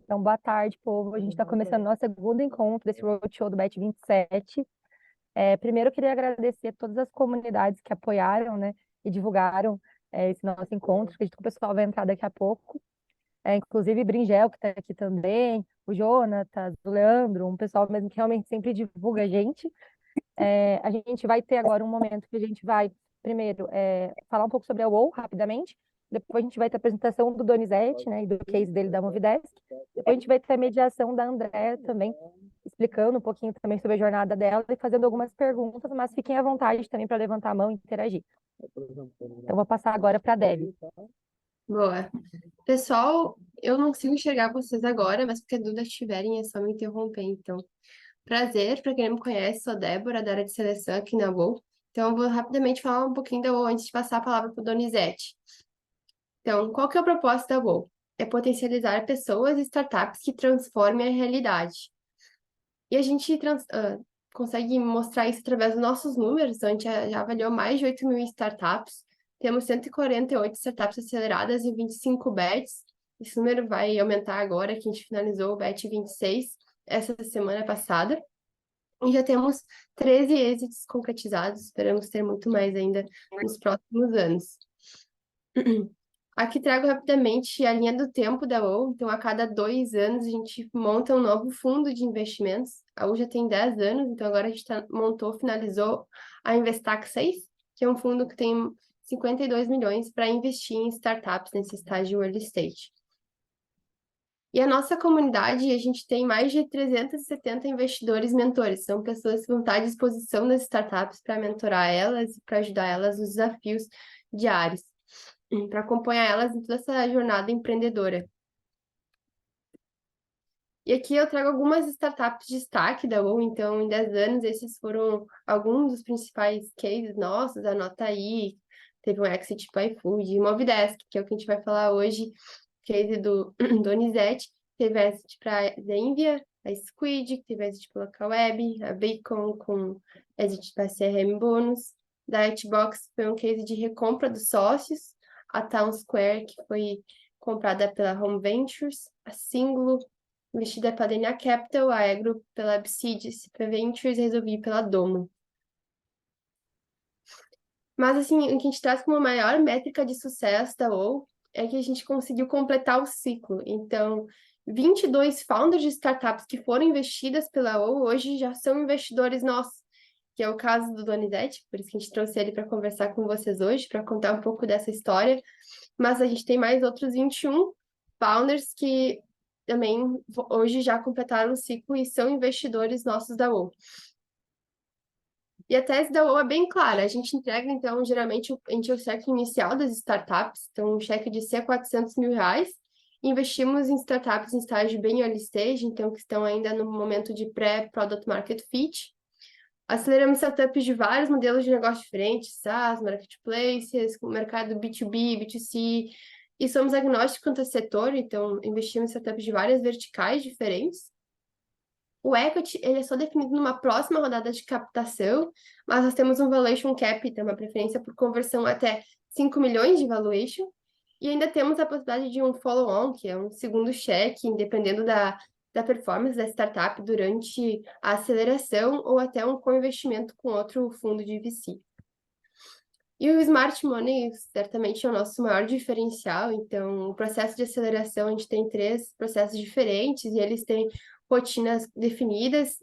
Então, boa tarde, povo. A gente está começando nosso segundo encontro desse Roadshow do Bet27. Primeiro, eu queria agradecer a todas as comunidades que apoiaram, né, e divulgaram esse nosso encontro. Acredito que o pessoal vai entrar daqui a pouco. Inclusive, Bringel, que está aqui também, o Jonatas, o Leandro, um pessoal mesmo que realmente sempre divulga a gente. A gente vai ter agora um momento que a gente vai, primeiro, falar um pouco sobre a WoW, rapidamente. Depois a gente vai ter a apresentação do Donizete, né, e do case dele da Movidesk. Depois a gente vai ter a mediação da André também, explicando um pouquinho também sobre a jornada dela e fazendo algumas perguntas, mas fiquem à vontade também para levantar a mão e interagir. Então, vou passar agora para a Deb. Boa. Pessoal, eu não consigo enxergar vocês agora, mas porque dúvidas tiverem é só me interromper, então. Prazer, para quem não me conhece, sou Débora, da área de seleção aqui na UOL. Então, eu vou rapidamente falar um pouquinho da UOL antes de passar a palavra para o Donizete. Então, qual que é o propósito da UOL? É potencializar pessoas e startups que transformem a realidade. E a gente consegue mostrar isso através dos nossos números. Então, a gente já avaliou mais de 8 mil startups. Temos 148 startups aceleradas e 25 bets. Esse número vai aumentar agora, que a gente finalizou o bet 26 essa semana passada. E já temos 13 êxitos concretizados. Esperamos ter muito mais ainda nos próximos anos. Aqui trago rapidamente a linha do tempo da UOL. Então, a cada 2 anos, a gente monta um novo fundo de investimentos. A UOL já tem 10 anos, então agora a gente finalizou a Investac 6, que é um fundo que tem 52 milhões para investir em startups nesse estágio early stage. E a nossa comunidade, a gente tem mais de 370 investidores mentores. São pessoas que vão estar à disposição das startups para mentorar elas e para ajudar elas nos desafios diários, para acompanhar elas em toda essa jornada empreendedora. E aqui eu trago algumas startups de destaque da UOL. Então, em 10 anos, esses foram alguns dos principais cases nossos. Anota aí, teve um exit para iFood, Movidesk, que é o que a gente vai falar hoje, case do Donizete, teve exit para Zenvia, a Squid, que teve exit pela Localweb, a Bacon com exit para CRM Bônus, da Hitbox foi um case de recompra dos sócios, a Town Square, que foi comprada pela Home Ventures, a Singulo, investida pela DNA Capital, a Egro pela Obsidian, CP Ventures e Resolvi pela Domo. Mas, assim, o que a gente traz como a maior métrica de sucesso da UOL é que a gente conseguiu completar o ciclo. Então, 22 founders de startups que foram investidas pela UOL hoje já são investidores nossos, que é o caso do Donizete, por isso que a gente trouxe ele para conversar com vocês hoje, para contar um pouco dessa história. Mas a gente tem mais outros 21 founders que também hoje já completaram o ciclo e são investidores nossos da UOL. E a tese da UOL é bem clara. A gente entrega, então, geralmente, a gente é o cheque inicial das startups, então um cheque de C a 400 mil reais. Investimos em startups em estágio bem early stage, então que estão ainda no momento de pré-product market fit. Aceleramos startups de vários modelos de negócio diferentes, SaaS, marketplaces, mercado B2B, B2C, e somos agnósticos quanto a setor, então investimos em startups de várias verticais diferentes. O equity, ele é só definido numa próxima rodada de captação, mas nós temos um valuation cap, tem uma preferência por conversão até 5 milhões de valuation, e ainda temos a possibilidade de um follow-on, que é um segundo cheque, dependendo da performance da startup durante a aceleração ou até um co-investimento com outro fundo de VC. E o Smart Money certamente é o nosso maior diferencial. Então, o processo de aceleração, a gente tem 3 processos diferentes e eles têm rotinas definidas.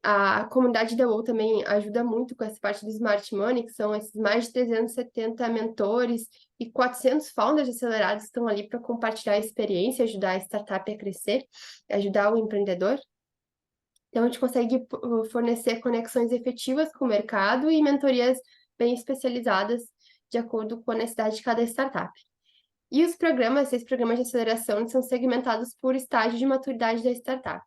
A comunidade da UOL também ajuda muito com essa parte do Smart Money, que são esses mais de 370 mentores e 400 founders acelerados que estão ali para compartilhar a experiência, ajudar a startup a crescer, ajudar o empreendedor. Então, a gente consegue fornecer conexões efetivas com o mercado e mentorias bem especializadas de acordo com a necessidade de cada startup. E os programas, esses programas de aceleração, são segmentados por estágio de maturidade da startup.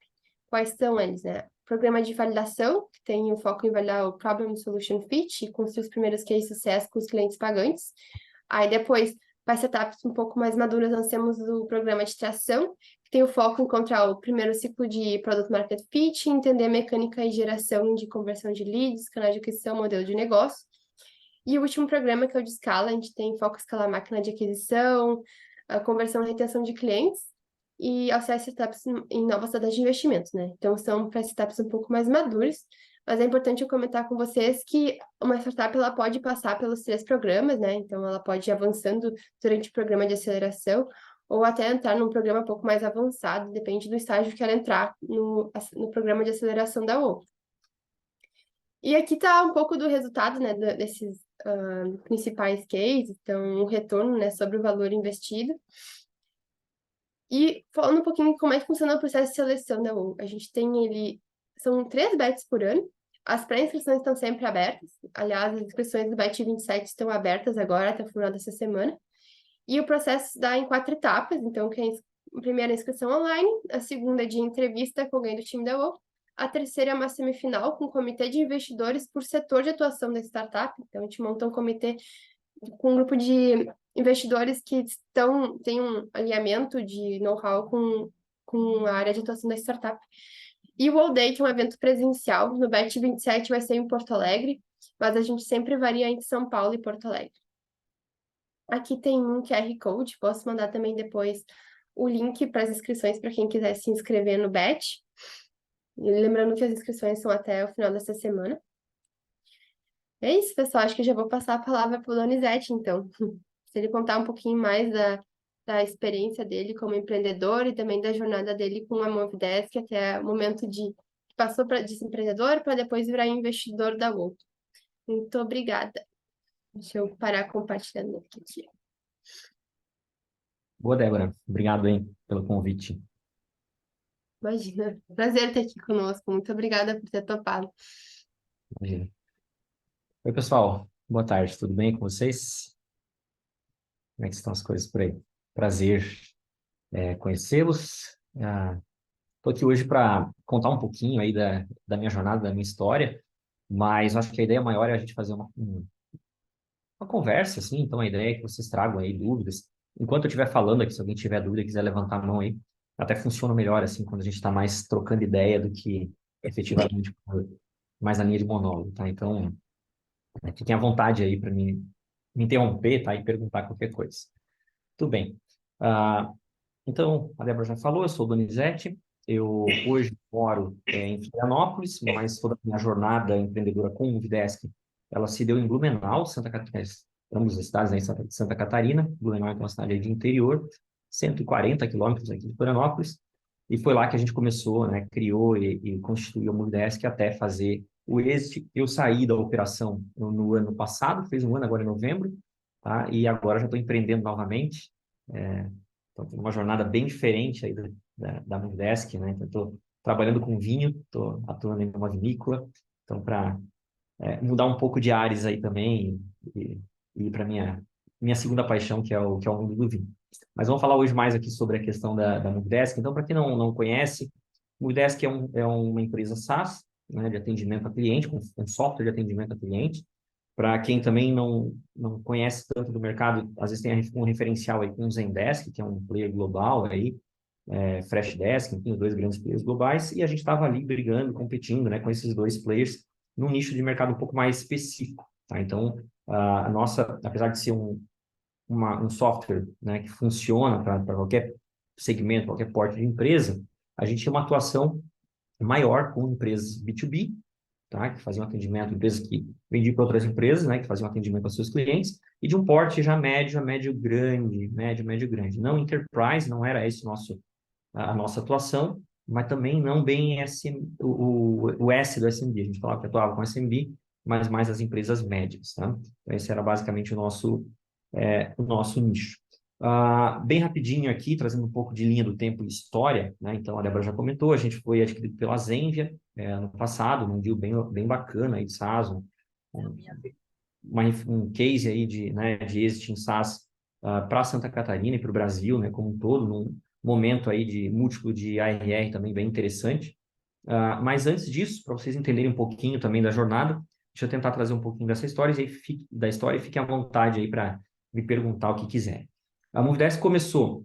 Quais são eles, né? Programa de validação, que tem o foco em validar o Problem Solution Fit e construir os primeiros cases de sucesso com os clientes pagantes. Aí depois, para startups um pouco mais maduras, nós temos o programa de tração, que tem o foco em encontrar o primeiro ciclo de Product Market Fit, entender a mecânica e geração de conversão de leads, canal de aquisição, modelo de negócio. E o último programa, que é o de escala, a gente tem foco em escalar a máquina de aquisição, a conversão e retenção de clientes. e auxiliar startups em novas rodadas de investimentos, né? Então, são para startups um pouco mais maduras, mas é importante eu comentar com vocês que uma startup ela pode passar pelos 3 programas, né? Então, ela pode ir avançando durante o programa de aceleração ou até entrar num programa um pouco mais avançado, depende do estágio que ela entrar no programa de aceleração da UOL. E aqui está um pouco do resultado, né, desses principais cases, então, o retorno, né, sobre o valor investido. E falando um pouquinho como é que funciona o processo de seleção da UOL. A gente tem são 3 bets por ano, as pré-inscrições estão sempre abertas, aliás, as inscrições do Bet 27 estão abertas agora, até o final dessa semana, e o processo se dá em 4 etapas, então, a primeira é a inscrição online, a segunda é de entrevista com alguém do time da UOL, a terceira é uma semifinal com um comitê de investidores por setor de atuação da startup, então a gente monta um comitê com um grupo de investidores que têm um alinhamento de know-how com a área de atuação da startup. E o All Day, que é um evento presencial, no Bet 27 vai ser em Porto Alegre, mas a gente sempre varia entre São Paulo e Porto Alegre. Aqui tem um QR Code, posso mandar também depois o link para as inscrições para quem quiser se inscrever no Bet. E lembrando que as inscrições são até o final dessa semana. É isso, pessoal. Acho que eu já vou passar a palavra para o Donizete, então. Se ele contar um pouquinho mais da experiência dele como empreendedor e também da jornada dele com a Movidesk até o momento que passou de ser empreendedor para depois virar investidor da Volt. Muito obrigada. Deixa eu parar compartilhando aqui. Boa, Débora. Obrigado, hein, pelo convite. Imagina. Prazer ter aqui conosco. Muito obrigada por ter topado. Imagina. Oi, pessoal. Boa tarde. Tudo bem com vocês? Como é que estão as coisas por aí? Prazer conhecê-los. Estou aqui hoje para contar um pouquinho aí da minha jornada, da minha história, mas acho que a ideia maior é a gente fazer uma conversa, assim, então a ideia é que vocês tragam aí dúvidas. Enquanto eu estiver falando aqui, se alguém tiver dúvida e quiser levantar a mão aí, até funciona melhor, assim, quando a gente está mais trocando ideia do que efetivamente mais na linha de monólogo, tá? Então, fiquem à vontade aí para me interromper, tá? E perguntar qualquer coisa. Tudo bem. Então, a Débora já falou, eu sou o Donizete, eu hoje moro em Florianópolis, mas toda a minha jornada empreendedora com o Movidesk, ela se deu em Blumenau, Santa Catarina, ambos as cidades, né, em Santa Catarina. Blumenau é uma cidade aí de interior, 140 quilômetros aqui de Florianópolis, e foi lá que a gente começou, né, criou e constituiu o Movidesk até fazer o êxito. Eu saí da operação no ano passado, fez um ano agora em novembro, tá? E agora já estou empreendendo novamente. Então, tem uma jornada bem diferente aí da Movidesk, né? Então, estou trabalhando com vinho, estou atuando em uma vinícola, então, para mudar um pouco de ares aí também e ir para minha segunda paixão, que é o mundo do vinho. Mas vamos falar hoje mais aqui sobre a questão da Movidesk. Então, para quem não conhece, Movidesk é uma empresa SaaS, né, de atendimento a cliente, com um software de atendimento a cliente. Para quem também não conhece tanto do mercado, às vezes tem um referencial aí com o Zendesk, que é um player global aí, Freshdesk, enfim, os 2 grandes players globais, e a gente estava ali brigando, competindo, né, com esses 2 players num nicho de mercado um pouco mais específico, tá? Então, a nossa, apesar de ser um software, né, que funciona para qualquer segmento, qualquer porte de empresa, a gente tinha uma atuação maior com empresas B2B, tá? Que faziam atendimento, empresas que vendiam para outras empresas, né? Que faziam atendimento aos seus clientes, e de um porte já médio a médio grande, médio grande. Não enterprise, não era esse a nossa atuação, mas também não bem o S do SMB. A gente falava que atuava com SMB, mas mais as empresas médias, tá? Então, esse era basicamente o nosso nicho. Bem rapidinho aqui, trazendo um pouco de linha do tempo e história, né? Então, a Débora já comentou, a gente foi adquirido pela Zenvia ano passado, num deal bem bacana aí de SaaS, um case aí de êxito em SaaS para Santa Catarina e para o Brasil, né, como um todo, num momento aí de múltiplo de ARR também bem interessante. Mas antes disso, para vocês entenderem um pouquinho também da jornada, deixa eu tentar trazer um pouquinho dessa história e fiquem à vontade aí para me perguntar o que quiser. A Movidesk começou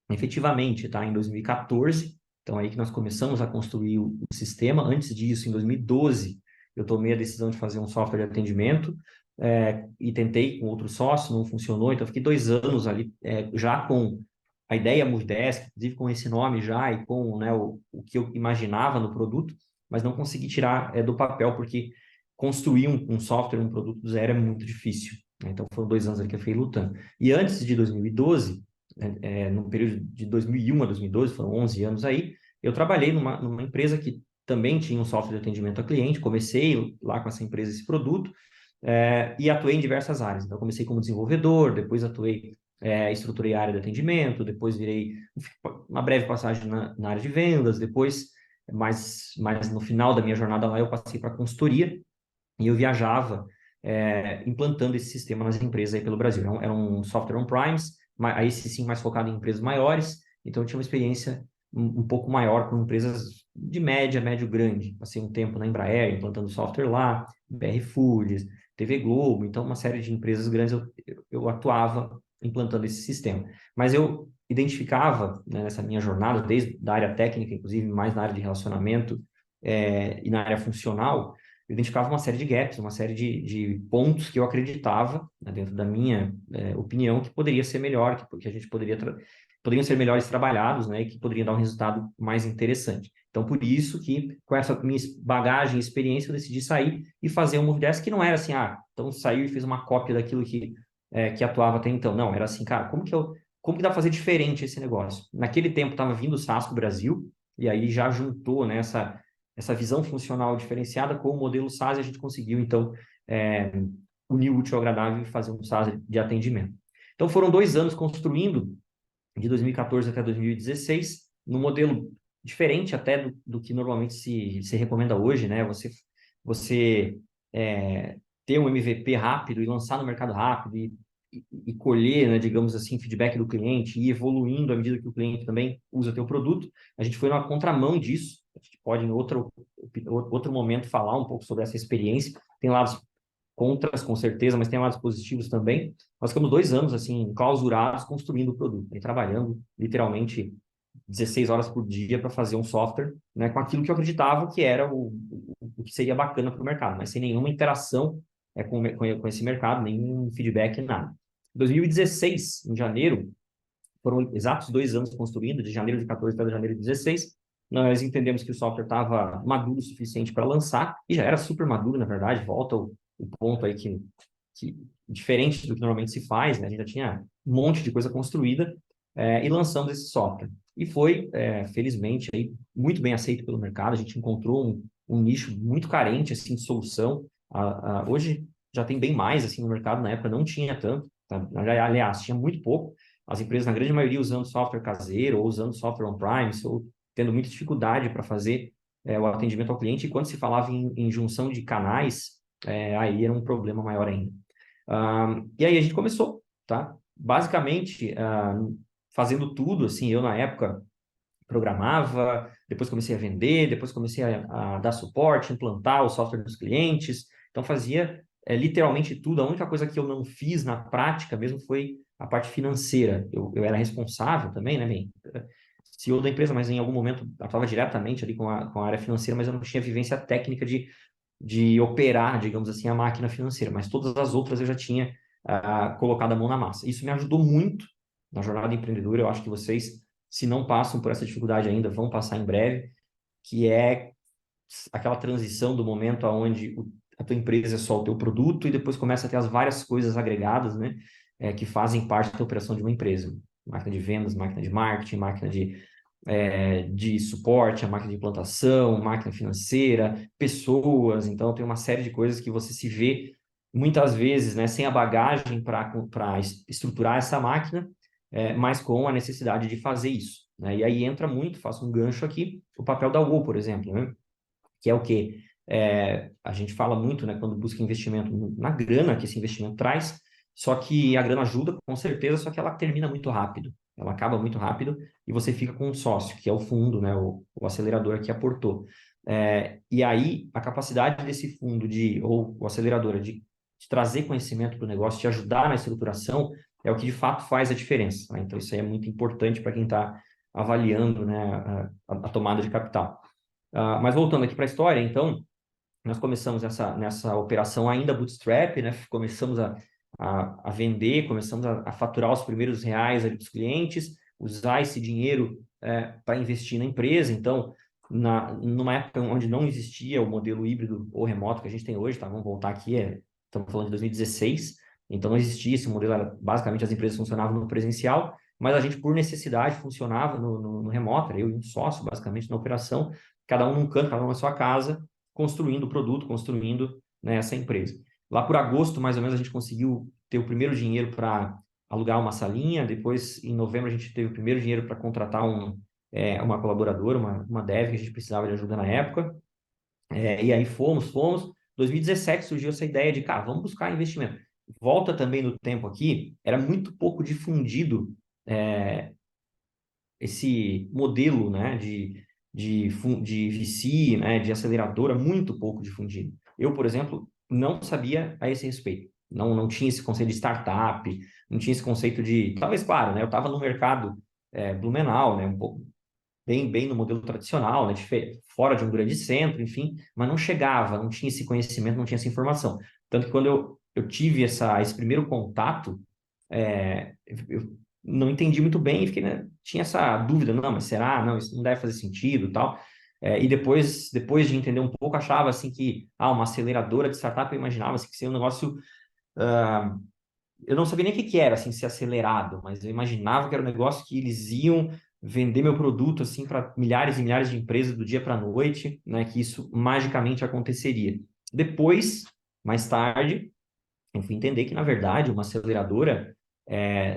efetivamente, tá, em 2014, então aí que nós começamos a construir o sistema. Antes disso, em 2012, eu tomei a decisão de fazer um software de atendimento e tentei com outro sócio, não funcionou, então fiquei 2 anos ali já com a ideia Movidesk, inclusive com esse nome já e com, né, o que eu imaginava no produto, mas não consegui tirar do papel, porque construir um software, um produto do zero é muito difícil, né? Então foram 2 anos ali que eu fiquei lutando. E antes de 2012, no período de 2001 a 2012, foram 11 anos aí, eu trabalhei numa empresa que também tinha um software de atendimento ao cliente, comecei lá com essa empresa esse produto, e atuei em diversas áreas. Então, comecei como desenvolvedor, depois atuei, estruturei a área de atendimento, depois virei uma breve passagem na área de vendas, depois, mais no final da minha jornada lá, eu passei para consultoria, e eu viajava implantando esse sistema nas empresas aí pelo Brasil. Era um software on-premise, aí sim mais focado em empresas maiores, então eu tinha uma experiência um pouco maior com empresas de médio grande. Passei um tempo na Embraer, implantando software lá, BR Foods, TV Globo, então uma série de empresas grandes eu atuava implantando esse sistema. Mas eu identificava, né, nessa minha jornada, desde a área técnica, inclusive mais na área de relacionamento e na área funcional, eu identificava uma série de gaps, uma série de pontos que eu acreditava, né, dentro da minha opinião, que poderia ser melhor, que a gente poderiam ser melhores trabalhados, né, e que poderiam dar um resultado mais interessante. Então, por isso que, com essa minha bagagem e experiência, eu decidi sair e fazer um Movidesk que não era assim, então saiu e fiz uma cópia daquilo que atuava até então. Não, era assim, cara, como que dá para fazer diferente esse negócio? Naquele tempo estava vindo o SaaS para o Brasil, e aí já juntou, né, essa visão funcional diferenciada com o modelo SaaS, e a gente conseguiu, então, unir o útil ao agradável e fazer um SaaS de atendimento. Então, foram 2 anos construindo, de 2014 até 2016, num modelo diferente até do que normalmente se recomenda hoje, né? Você ter um MVP rápido e lançar no mercado rápido e colher, né, digamos assim, feedback do cliente e ir evoluindo à medida que o cliente também usa teu produto. A gente foi na contramão disso. A gente pode, em outro momento, falar um pouco sobre essa experiência. Tem lados contras, com certeza, mas tem lados positivos também. Nós ficamos 2 anos, assim, clausurados, construindo o produto, e trabalhando, literalmente, 16 horas por dia para fazer um software, né, com aquilo que eu acreditava que era o que seria bacana para o mercado, mas sem nenhuma interação com esse mercado, nenhum feedback, nada. Em 2016, em janeiro, foram exatos 2 anos construindo, de janeiro de 14 até janeiro de 16, nós entendemos que o software estava maduro o suficiente para lançar, e já era super maduro, na verdade, volta o ponto aí que diferente do que normalmente se faz, né? A gente já tinha um monte de coisa construída, e lançamos esse software. E foi, felizmente, aí, muito bem aceito pelo mercado, a gente encontrou um nicho muito carente assim, de solução. Hoje já tem bem mais assim, no mercado, na época não tinha tanto, tá? Aliás, tinha muito pouco, as empresas, na grande maioria, usando software caseiro, ou usando software on-premise, ou tendo muita dificuldade para fazer o atendimento ao cliente, e quando se falava em junção de canais, aí era um problema maior ainda. E aí a gente começou, tá? Basicamente, fazendo tudo, assim, eu na época programava, depois comecei a vender, depois comecei a dar suporte, implantar o software dos clientes, então fazia literalmente tudo. A única coisa que eu não fiz na prática mesmo foi a parte financeira. Eu era responsável também, né, bem, CEO da empresa, mas em algum momento atuava diretamente ali com a área financeira, mas eu não tinha vivência técnica de operar, digamos assim, a máquina financeira, mas todas as outras eu já tinha colocado a mão na massa. Isso me ajudou muito na jornada empreendedora. Eu acho que vocês, se não passam por essa dificuldade ainda, vão passar em breve, que é aquela transição do momento onde a tua empresa é só o teu produto e depois começa a ter as várias coisas agregadas, né, que fazem parte da operação de uma empresa. Máquina de vendas, máquina de marketing, máquina de suporte, a máquina de implantação, máquina financeira, pessoas. Então, tem uma série de coisas que você se vê muitas vezes, né, sem a bagagem para estruturar essa máquina, mas com a necessidade de fazer isso, né? E aí entra muito, faço um gancho aqui, o papel da UOL, por exemplo, né? Que é o quê? A gente fala muito, né, quando busca investimento, na grana que esse investimento traz, só que a grana ajuda, com certeza, só que ela termina muito rápido. Ela acaba muito rápido e você fica com um sócio, que é o fundo, né, o acelerador que aportou. E aí, a capacidade desse fundo ou o acelerador de trazer conhecimento para o negócio, te ajudar na estruturação, é o que de fato faz a diferença, né? Então, isso aí é muito importante para quem está avaliando, né, a tomada de capital. Mas voltando aqui para a história, então, nós começamos nessa operação ainda bootstrap, né? Começamos a vender, começamos a faturar os primeiros reais ali dos clientes, usar esse dinheiro para investir na empresa. Então, numa época onde não existia o modelo híbrido ou remoto que a gente tem hoje, tá? Vamos voltar aqui, estamos falando de 2016, então não existia esse modelo, basicamente as empresas funcionavam no presencial, mas a gente, por necessidade, funcionava no remoto, eu e um sócio, basicamente, na operação, cada um num canto, cada um na sua casa, construindo o produto, construindo, né, essa empresa. Lá por agosto, mais ou menos, a gente conseguiu ter o primeiro dinheiro para alugar uma salinha, depois, em novembro, a gente teve o primeiro dinheiro para contratar uma colaboradora, uma dev, que a gente precisava de ajuda na época, e aí fomos. 2017 surgiu essa ideia de, cara, vamos buscar investimento. Volta também no tempo aqui, era muito pouco difundido esse modelo, né, de VC, né, de aceleradora, muito pouco difundido. Eu, por exemplo, não sabia a esse respeito. Não tinha esse conceito de startup, não tinha esse conceito de... Talvez, claro, né, eu estava no mercado Blumenau, né, um pouco bem no modelo tradicional, né, fora de um grande centro, enfim, mas não chegava, não tinha esse conhecimento, não tinha essa informação. Tanto que quando eu tive esse primeiro contato, eu não entendi muito bem e fiquei, né, tinha essa dúvida, não, mas será? Não, isso não deve fazer sentido, tal. E depois de entender um pouco, achava assim que uma aceleradora de startup, eu imaginava assim, que seria um negócio... eu não sabia nem o que era, assim, ser acelerado, mas eu imaginava que era um negócio que eles iam vender meu produto, assim, para milhares e milhares de empresas do dia para a noite, né, que isso magicamente aconteceria. Depois, mais tarde, eu fui entender que, na verdade, uma aceleradora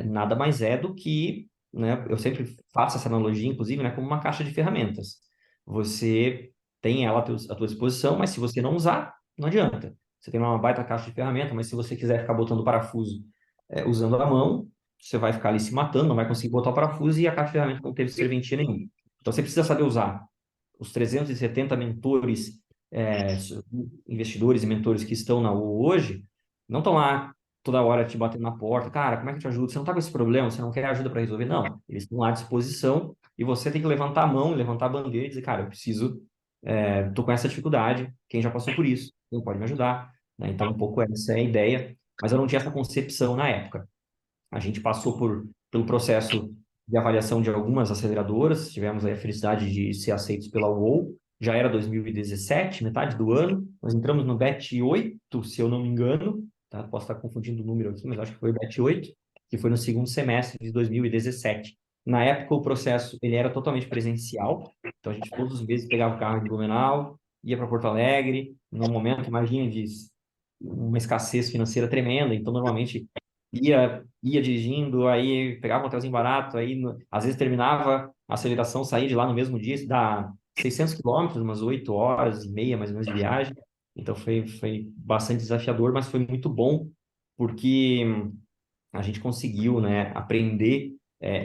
nada mais é do que, né, eu sempre faço essa analogia, inclusive, né, como uma caixa de ferramentas. Você tem ela à tua disposição, mas se você não usar, não adianta. Você tem uma baita caixa de ferramentas, mas se você quiser ficar botando parafuso usando a mão, você vai ficar ali se matando, não vai conseguir botar o parafuso e a caixa de ferramentas não teve serventia nenhuma. Então, você precisa saber usar. Os 370 mentores, investidores e mentores que estão na U hoje, não estão lá toda hora te batendo na porta. Cara, como é que eu te ajudo? Você não está com esse problema? Você não quer ajuda para resolver? Não. Eles estão lá à disposição e você tem que levantar a mão, levantar a bandeira e dizer, cara, eu preciso, estou com essa dificuldade, quem já passou por isso? Quem pode me ajudar? Né? Então, um pouco essa é a ideia, mas eu não tinha essa concepção na época. A gente passou pelo processo de avaliação de algumas aceleradoras, tivemos aí a felicidade de ser aceitos pela UOL, já era 2017, metade do ano, nós entramos no BET 8, se eu não me engano, tá? Posso estar confundindo o número aqui, mas acho que foi o BET 8, que foi no segundo semestre de 2017. Na época, o processo ele era totalmente presencial, então a gente todos os meses pegava o carro de Blumenau, ia para Porto Alegre, num momento, imagina, de uma escassez financeira tremenda, então normalmente ia dirigindo, aí pegava um hotelzinho barato, aí às vezes terminava a aceleração, saía de lá no mesmo dia, dá 600 quilômetros, umas 8 horas e meia mais ou menos de viagem. Então foi bastante desafiador, mas foi muito bom, porque a gente conseguiu, né, aprender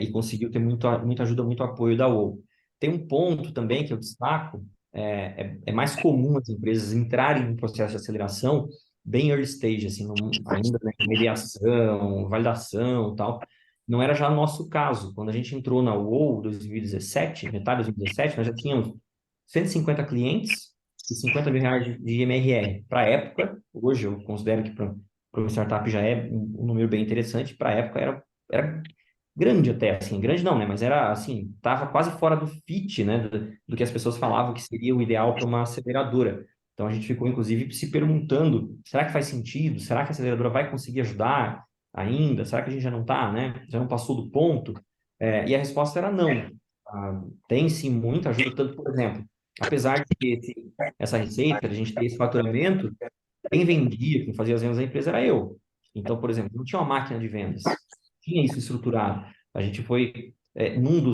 e conseguiu ter muita ajuda, muito apoio da UOL. Tem um ponto também que eu destaco, é mais comum as empresas entrarem em um processo de aceleração bem early stage, assim, ainda né, mediação, validação e tal. Não era já o nosso caso. Quando a gente entrou na UOL 2017, metade de 2017, nós já tínhamos 150 clientes e 50 mil reais de MRR. Para a época, hoje eu considero que para uma startup já é um número bem interessante, para a época era grande até, assim, grande não, né, mas era, assim, estava quase fora do fit, né, do que as pessoas falavam que seria o ideal para uma aceleradora. Então, a gente ficou, inclusive, se perguntando, será que faz sentido? Será que a aceleradora vai conseguir ajudar ainda? Será que a gente já não está, né, já não passou do ponto? E a resposta era não. Tem, sim, muita ajuda, tanto, por exemplo, apesar de ter essa receita, de a gente ter esse faturamento, quem vendia, quem fazia as vendas da empresa era eu. Então, por exemplo, não tinha uma máquina de vendas, tinha isso estruturado. A gente foi, numa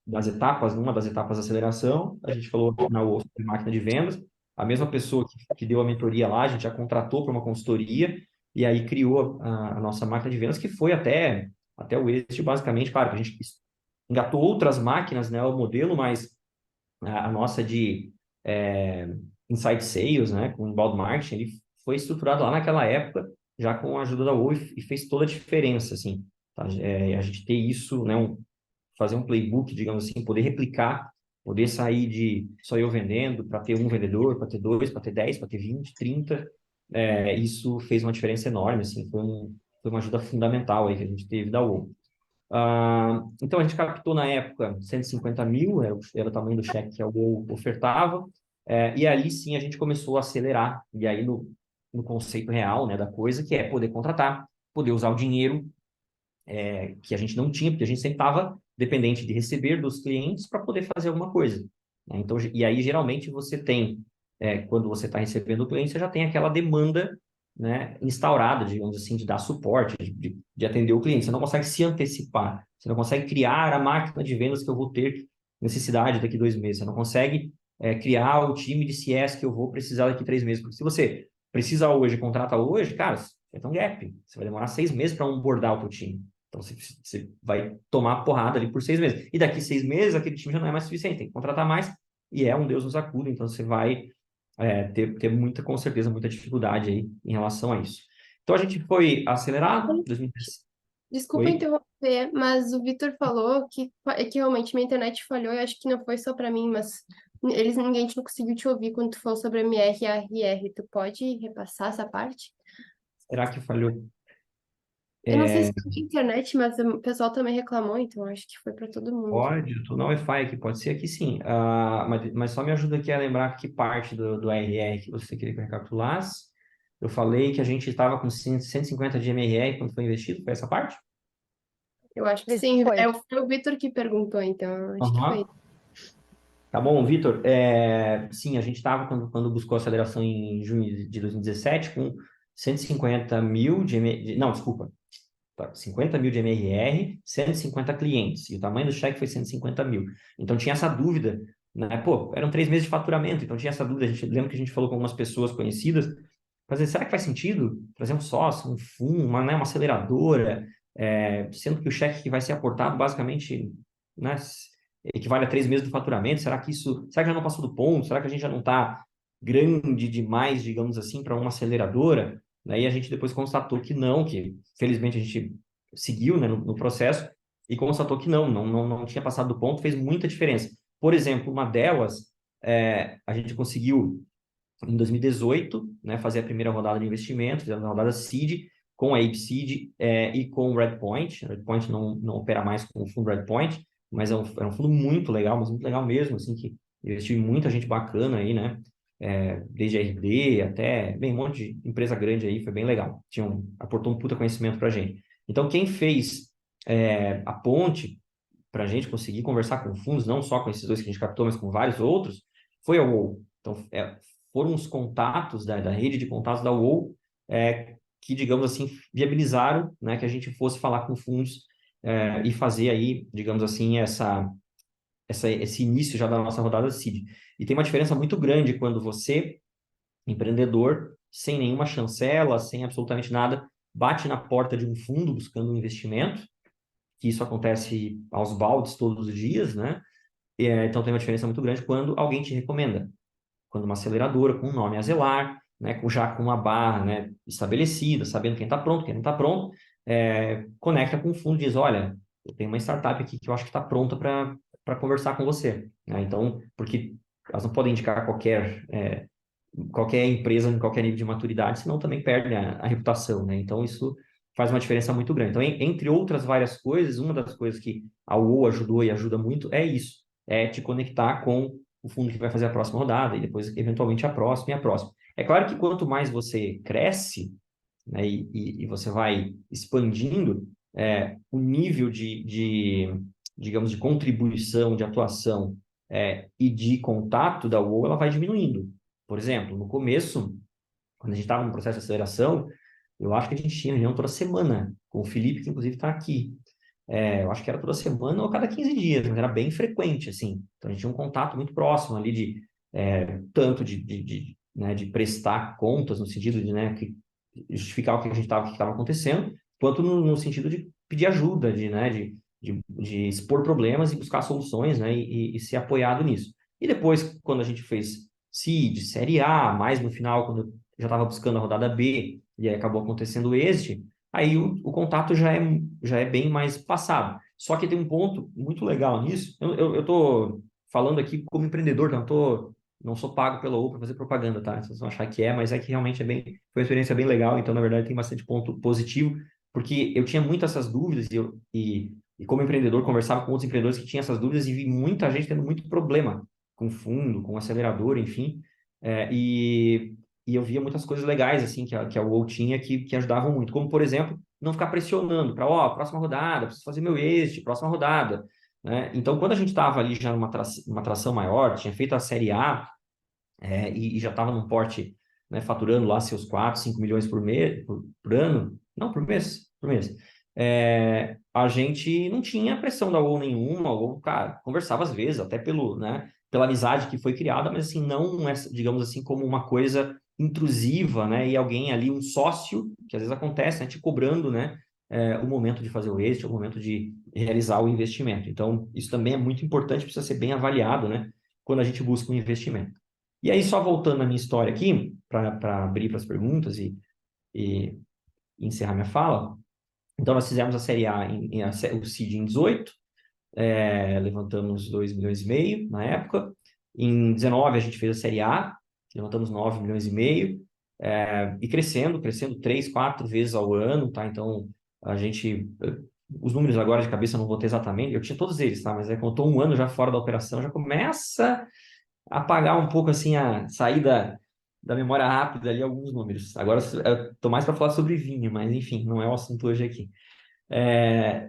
das etapas da aceleração, a gente falou na máquina de vendas, a mesma pessoa que deu a mentoria lá, a gente já contratou para uma consultoria, e aí criou a nossa máquina de vendas, que foi até o êxito, basicamente, claro, que a gente engatou outras máquinas, né, o modelo, mas a nossa de Inside Sales, né, com inbound marketing, ele foi estruturado lá naquela época, já com a ajuda da Wolf, e fez toda a diferença, assim, tá? A gente ter isso, né, fazer um playbook, digamos assim, poder replicar, poder sair de só eu vendendo, para ter um vendedor, para ter dois, para ter 10, para ter 20, 30, isso fez uma diferença enorme, assim, foi uma ajuda fundamental aí que a gente teve da Wolf. Então, a gente captou na época 150 mil, era o tamanho do cheque que a UOL ofertava, e ali sim a gente começou a acelerar, e aí no conceito real, né, da coisa, que é poder contratar, poder usar o dinheiro que a gente não tinha, porque a gente sempre estava dependente de receber dos clientes para poder fazer alguma coisa, né? Então, e aí geralmente você tem, quando você está recebendo o cliente, você já tem aquela demanda, né, instaurada, digamos assim, de dar suporte, de atender o cliente. Você não consegue se antecipar, você não consegue criar a máquina de vendas que eu vou ter necessidade daqui 2 meses, você não consegue criar o time de CS que eu vou precisar daqui 3 meses, porque se você precisa hoje, contrata hoje, cara, você vai ter um gap, você vai demorar 6 meses para onboardar o teu time. Então, você vai tomar porrada ali por 6 meses. E daqui 6 meses, aquele time já não é mais suficiente, tem que contratar mais, e um Deus nos acuda. Então, você vai ter muita, com certeza, muita dificuldade aí em relação a isso. Então, a gente foi acelerado, 2010. Desculpa Oi? interromper, mas o Vitor falou que realmente minha internet falhou, e acho que não foi só para mim, mas ninguém não conseguiu te ouvir quando tu falou sobre MR e ARR. Tu pode repassar essa parte? Será que falhou? Eu não sei É, se foi a internet, mas o pessoal também reclamou, então acho que foi para todo mundo. pode, eu tô no Wi-Fi aqui, pode ser que sim. Mas só me ajuda aqui a lembrar que parte do ARR que você queria que eu recapitulasse. Eu falei que a gente estava com 150 de MRR quando foi investido, foi essa parte? Eu acho que Isso sim. foi. Foi o Vitor que perguntou, então acho que foi. Aham. Tá bom, Vitor. Sim, a gente estava, quando buscou aceleração em junho de 2017, com 150 mil não, desculpa, tá, 50 mil de MRR, 150 clientes, e o tamanho do cheque foi 150 mil. Então tinha essa dúvida, né? Pô, eram 3 meses de faturamento, então tinha essa dúvida. Lembra que a gente falou com algumas pessoas conhecidas, fazer, será que faz sentido trazer um sócio, um fundo, uma aceleradora, sendo que o cheque que vai ser aportado basicamente, né, equivale a 3 meses do faturamento? Será que já não passou do ponto? Será que a gente já não está grande demais, digamos assim, para uma aceleradora? Daí a gente depois constatou que não, que felizmente a gente seguiu, né, no processo e constatou que não tinha passado do ponto, fez muita diferença. Por exemplo, uma delas, a gente conseguiu em 2018, né, fazer a primeira rodada de investimento, fizemos a rodada Seed com a Ape Seed e com o Redpoint. O Redpoint não opera mais com o fundo Redpoint, mas era um fundo muito legal, mas muito legal mesmo, assim, que investiu em muita gente bacana aí, né? Desde a RD até, bem, um monte de empresa grande aí, foi bem legal. Aportou um puta conhecimento pra gente. Então, quem fez a ponte para a gente conseguir conversar com fundos, não só com esses dois que a gente captou, mas com vários outros, foi a UOL. Então, foram os contatos da rede de contatos da UOL que, digamos assim, viabilizaram, né, que a gente fosse falar com fundos e fazer aí, digamos assim, esse início já da nossa rodada seed. E tem uma diferença muito grande quando você, empreendedor, sem nenhuma chancela, sem absolutamente nada, bate na porta de um fundo buscando um investimento, que isso acontece aos baldes todos os dias, né? Então tem uma diferença muito grande quando alguém te recomenda, quando uma aceleradora com um nome a zelar, né, já com uma barra, né, estabelecida, sabendo quem está pronto, quem não está pronto, conecta com o fundo e diz, olha, eu tenho uma startup aqui que eu acho que está pronta para conversar com você, né? Então, porque elas não podem indicar qualquer empresa em qualquer nível de maturidade, senão também perde a reputação, né? Então, isso faz uma diferença muito grande. Então, entre outras várias coisas, uma das coisas que a UOL ajudou e ajuda muito é isso, te conectar com o fundo que vai fazer a próxima rodada e depois, eventualmente, a próxima e a próxima. É claro que quanto mais você cresce, né, e você vai expandindo, o nível digamos, de contribuição, de atuação e de contato da UOL, ela vai diminuindo. Por exemplo, no começo, quando a gente estava no processo de aceleração, eu acho que a gente tinha reunião toda semana, com o Felipe, que inclusive está aqui. Eu acho que era toda semana ou a cada 15 dias, mas era bem frequente, assim. Então, a gente tinha um contato muito próximo ali tanto né, de prestar contas, no sentido de, né, justificar o que estava acontecendo, quanto no sentido de pedir ajuda, né, de expor problemas e buscar soluções, né, e ser apoiado nisso. E depois, quando a gente fez Seed, Série A, mais no final, quando eu já estava buscando a rodada B, e aí acabou acontecendo o Exit, aí o contato já é bem mais passado. Só que tem um ponto muito legal nisso. Eu estou falando aqui como empreendedor, não sou pago pela OU para fazer propaganda, tá? Vocês vão achar que mas é que realmente foi uma experiência bem legal, então, na verdade, tem bastante ponto positivo, porque eu tinha muitas essas dúvidas e E como empreendedor, conversava com outros empreendedores que tinham essas dúvidas e vi muita gente tendo muito problema com fundo, com acelerador, enfim. E eu via muitas coisas legais, assim, que a UOL tinha que ajudavam muito. Como, por exemplo, não ficar pressionando para, próxima rodada, preciso fazer meu exit, próxima rodada, né? Então, quando a gente estava ali já numa tração maior, tinha feito a Série A, e já estava num porte, né, faturando lá seus 4, 5 milhões por mês, por ano, não, por mês. A gente não tinha pressão da UOL nenhuma, ou, cara, conversava às vezes, até pela amizade que foi criada, mas assim, não, digamos assim, como uma coisa intrusiva, né, e alguém ali, um sócio, que às vezes acontece, né, te cobrando, né, o momento de fazer o exit, o momento de realizar o investimento. Então, isso também é muito importante, precisa ser bem avaliado, né, quando a gente busca um investimento. E aí, só voltando na minha história aqui, para abrir para as perguntas e encerrar minha fala, então nós fizemos a Série A, o Seed em 18, levantamos 2 milhões e meio na época. Em 19 a gente fez a Série A, levantamos 9 milhões e meio, e crescendo 3, 4 vezes ao ano, tá? Então, a gente... Os números agora de cabeça eu não vou ter exatamente, eu tinha todos eles, tá? Mas quando eu estou um ano já fora da operação, já começa apagar um pouco assim a saída da memória rápida ali alguns números. Agora eu tô mais para falar sobre vinho, mas enfim, não é o assunto hoje aqui.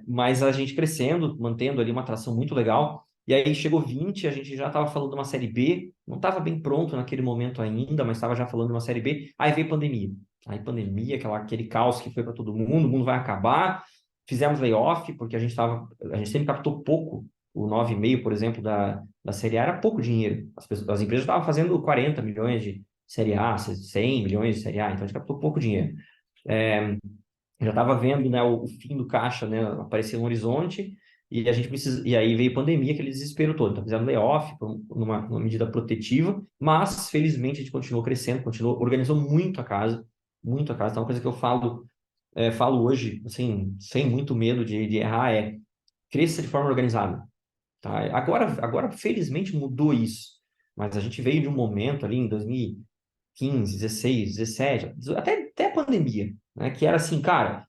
Mas a gente crescendo, mantendo ali uma atração muito legal. E aí chegou 20, a gente já estava falando de uma série B, não estava bem pronto naquele momento ainda, mas estava já falando de uma série B. Aí veio pandemia. Aí pandemia, aquele caos que foi para todo mundo, o mundo vai acabar. Fizemos layoff, porque a gente sempre captou pouco. O 9,5, por exemplo, da série A era pouco dinheiro. As empresas estavam fazendo 40 milhões de série A, 100 milhões de série A, então a gente captou pouco dinheiro. Já estava vendo, né, o fim do caixa, né, aparecer no horizonte, e aí veio pandemia, aquele desespero todo. Então fizeram layoff numa medida protetiva, mas felizmente a gente continuou crescendo, organizou muito a casa. Então uma coisa que eu falo hoje, assim, sem muito medo de errar, cresça de forma organizada, tá? Agora felizmente mudou isso, mas a gente veio de um momento ali em 2015, 16, 17, até a pandemia, né? Que era assim, cara,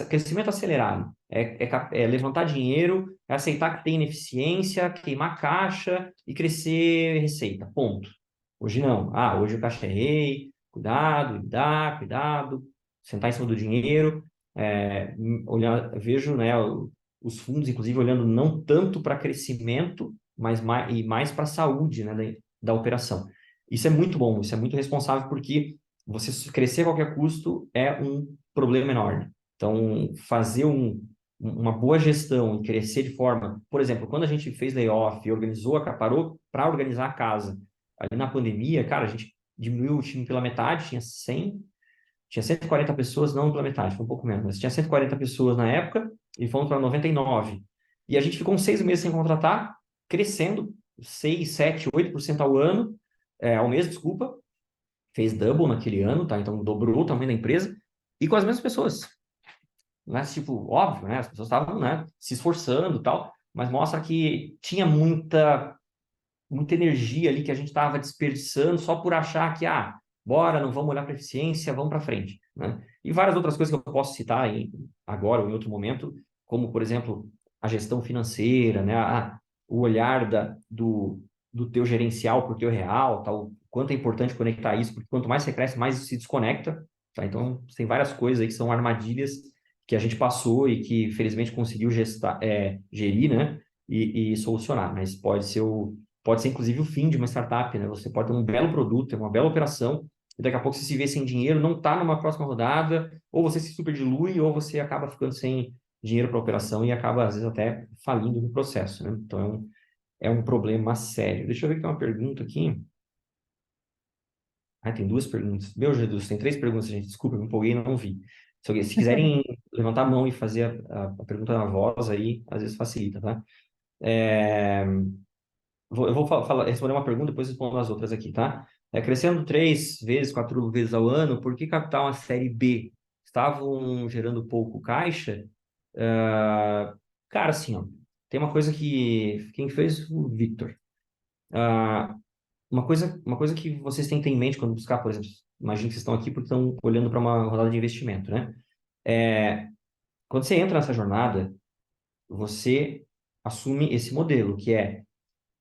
crescimento acelerado, levantar dinheiro, é aceitar que tem ineficiência, queimar caixa e crescer receita, ponto. Hoje não. Hoje o caixa é rei, cuidado, cuidado, sentar em cima do dinheiro, vejo, né, os fundos, inclusive, olhando não tanto para crescimento, mas mais para a saúde, né, da operação. Isso é muito bom, isso é muito responsável, porque você crescer a qualquer custo é um problema enorme. Então, fazer uma boa gestão e crescer de forma... Por exemplo, quando a gente fez layoff e parou para organizar a casa, ali na pandemia, cara, a gente diminuiu o time pela metade, tinha 140 pessoas, não pela metade, foi um pouco menos, mas tinha 140 pessoas na época e fomos para 99. E a gente ficou uns 6 meses sem contratar, crescendo 6, 7, 8% ao mês, desculpa, fez double naquele ano, tá? Então dobrou o tamanho da empresa e com as mesmas pessoas. Né? Tipo, óbvio, né? As pessoas estavam, né, se esforçando e tal, mas mostra que tinha muita energia ali que a gente estava desperdiçando só por achar que, bora, não vamos olhar para eficiência, vamos para frente, né? E várias outras coisas que eu posso citar agora ou em outro momento, como, por exemplo, a gestão financeira, né? O olhar do teu gerencial para o teu real, tal, quanto é importante conectar isso, porque quanto mais você cresce, mais isso se desconecta, tá? Então, tem várias coisas aí que são armadilhas que a gente passou e que, felizmente, conseguiu gerir, né? E solucionar, mas pode ser inclusive o fim de uma startup, né? Você pode ter um belo produto, ter uma bela operação, e daqui a pouco você se vê sem dinheiro, não está numa próxima rodada, ou você se super dilui, ou você acaba ficando sem dinheiro para a operação e acaba, às vezes, até falindo no processo, né? Então, é um problema sério. Deixa eu ver que tem uma pergunta aqui. Tem 2 perguntas. Meu Jesus, tem 3 perguntas, gente. Desculpa, eu me empolguei e não vi. Se quiserem levantar a mão e fazer a pergunta na voz, aí às vezes facilita, tá? Eu vou responder uma pergunta, depois respondo as outras aqui, tá? Crescendo 3 vezes, 4 vezes ao ano, por que captar uma série B? Estavam gerando pouco caixa? Cara, assim, ó, tem uma coisa que... Quem fez? O Victor. Uma coisa que vocês têm que ter em mente quando buscar, por exemplo, imagino que vocês estão aqui porque estão olhando para uma rodada de investimento, né? quando você entra nessa jornada, você assume esse modelo, que é,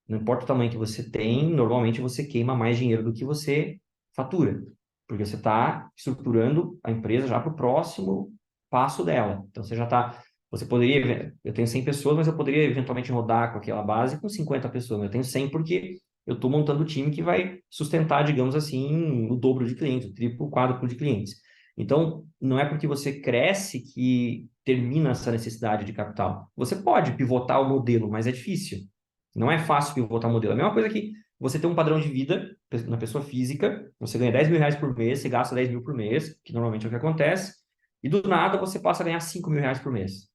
não importa o tamanho que você tem, normalmente você queima mais dinheiro do que você fatura, porque você está estruturando a empresa já para o próximo passo dela. Então, você poderia, eu tenho 100 pessoas, mas eu poderia eventualmente rodar com aquela base com 50 pessoas. Eu tenho 100 porque eu estou montando o time que vai sustentar, digamos assim, o dobro de clientes, o triplo, o quádruplo de clientes. Então, não é porque você cresce que termina essa necessidade de capital. Você pode pivotar o modelo, mas é difícil. Não é fácil pivotar o modelo. É a mesma coisa que você tem um padrão de vida na pessoa física, você ganha 10 mil reais por mês, você gasta 10 mil por mês, que normalmente é o que acontece, e do nada você passa a ganhar 5 mil reais por mês.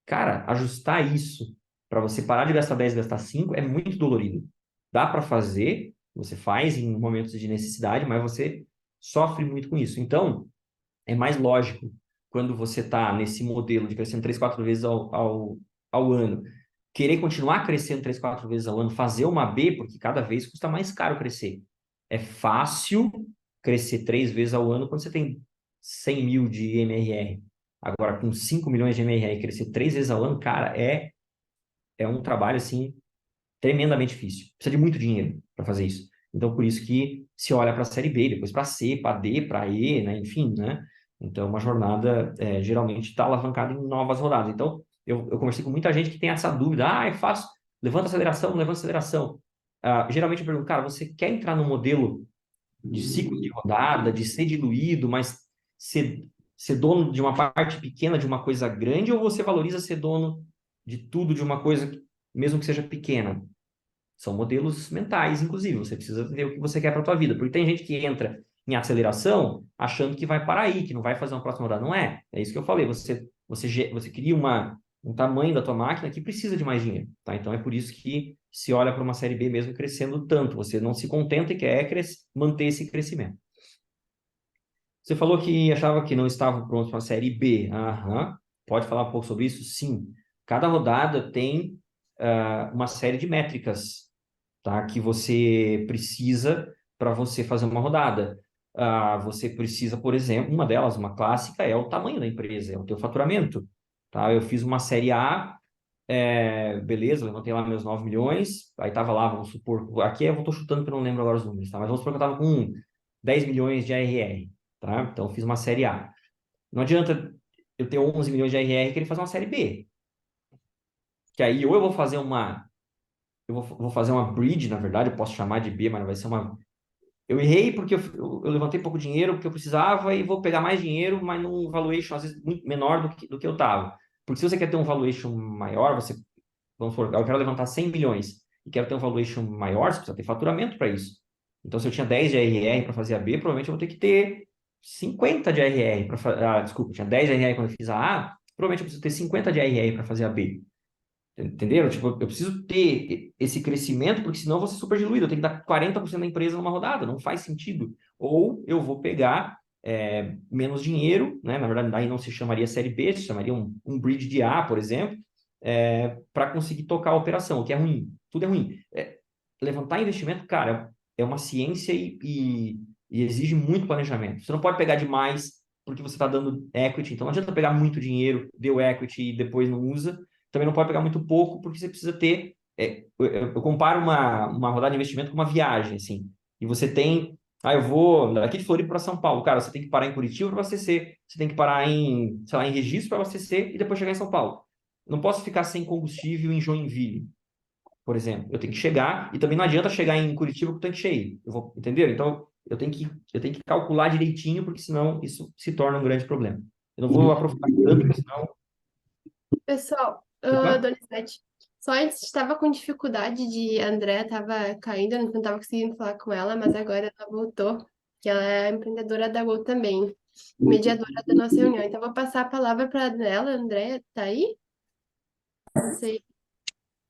Cara, ajustar isso para você parar de gastar 10 e gastar 5 é muito dolorido. Dá para fazer, você faz em momentos de necessidade, mas você sofre muito com isso. Então, é mais lógico quando você está nesse modelo de crescendo 3, 4 vezes ao ano, querer continuar crescendo 3, 4 vezes ao ano, fazer uma B, porque cada vez custa mais caro crescer. É fácil crescer 3 vezes ao ano quando você tem 100 mil de MRR. Agora, com 5 milhões de MRR, crescer 3 vezes ao ano, cara, é um trabalho, assim, tremendamente difícil. Precisa de muito dinheiro para fazer isso. Então, por isso que se olha para a série B, depois para C, para D, para E, né? Enfim, né? Então, uma jornada geralmente está alavancada em novas rodadas. Então, eu conversei com muita gente que tem essa dúvida. Ah, é fácil, levanta aceleração, não levanta aceleração. Geralmente eu pergunto, cara, você quer entrar no modelo de ciclo de rodada, de ser diluído, mas ser dono de uma parte pequena de uma coisa grande, ou você valoriza ser dono de tudo de uma coisa, mesmo que seja pequena? São modelos mentais, inclusive. Você precisa ver o que você quer para a tua vida. Porque tem gente que entra em aceleração achando que vai parar aí, que não vai fazer uma próxima rodada. Não é. É isso que eu falei. Você cria um tamanho da tua máquina que precisa de mais dinheiro. Tá? Então é por isso que se olha para uma série B mesmo crescendo tanto. Você não se contenta e quer manter esse crescimento. Você falou que achava que não estava pronto para a série B. Aham. Pode falar um pouco sobre isso? Sim. Cada rodada tem uma série de métricas, tá? Que você precisa para você fazer uma rodada. Você precisa, por exemplo, uma delas, uma clássica, é o tamanho da empresa, é o teu faturamento. Tá? Eu fiz uma série A, beleza, levantei lá meus 9 milhões, aí estava lá, vamos supor, aqui eu estou chutando porque eu não lembro agora os números, tá? Mas vamos supor que eu estava com 10 milhões de ARR, tá? Então eu fiz uma série A. Não adianta eu ter 11 milhões de ARR e querer fazer uma série B. Que aí ou eu vou fazer vou fazer uma bridge, na verdade, eu posso chamar de B, mas vai ser uma. Eu errei porque eu levantei pouco dinheiro, porque eu precisava, e vou pegar mais dinheiro, mas num valuation, às vezes, muito menor do que eu estava. Porque se você quer ter um valuation maior, vamos supor, eu quero levantar 100 milhões e quero ter um valuation maior, você precisa ter faturamento para isso. Então, se eu tinha 10 de ARR para fazer a B, provavelmente eu vou ter que ter 50 de ARR para fazer. Desculpa, eu tinha 10 de ARR quando eu fiz a A, provavelmente eu preciso ter 50 de ARR para fazer a B. Entenderam? Tipo, eu preciso ter esse crescimento, porque senão eu vou ser super diluído. Eu tenho que dar 40% da empresa numa rodada, não faz sentido. Ou eu vou pegar menos dinheiro, né? Na verdade, aí não se chamaria série B, se chamaria um bridge de A, por exemplo, para conseguir tocar a operação, o que é ruim. Tudo é ruim. Levantar investimento, cara, é uma ciência e exige muito planejamento. Você não pode pegar demais porque você está dando equity, então não adianta pegar muito dinheiro, deu equity e depois não usa. Também não pode pegar muito pouco, porque você precisa ter. Eu comparo uma rodada de investimento com uma viagem, assim. E você tem. Eu vou daqui de Floripa para São Paulo. Cara, você tem que parar em Curitiba para abastecer. Você tem que parar sei lá, em Registro para abastecer e depois chegar em São Paulo. Não posso ficar sem combustível em Joinville, por exemplo. Eu tenho que chegar, e também não adianta chegar em Curitiba com o tanque cheio. Entender? Então, eu tenho que calcular direitinho, porque senão isso se torna um grande problema. Eu não vou aprofundar tanto, porque senão. Pessoal, Opa. Donizete, só antes estava com dificuldade de a Andrea estava caindo, eu não estava conseguindo falar com ela, mas agora ela voltou, que ela é empreendedora da Gol também, mediadora da nossa reunião. Então, eu vou passar a palavra para ela. Andrea, tá aí? Não sei.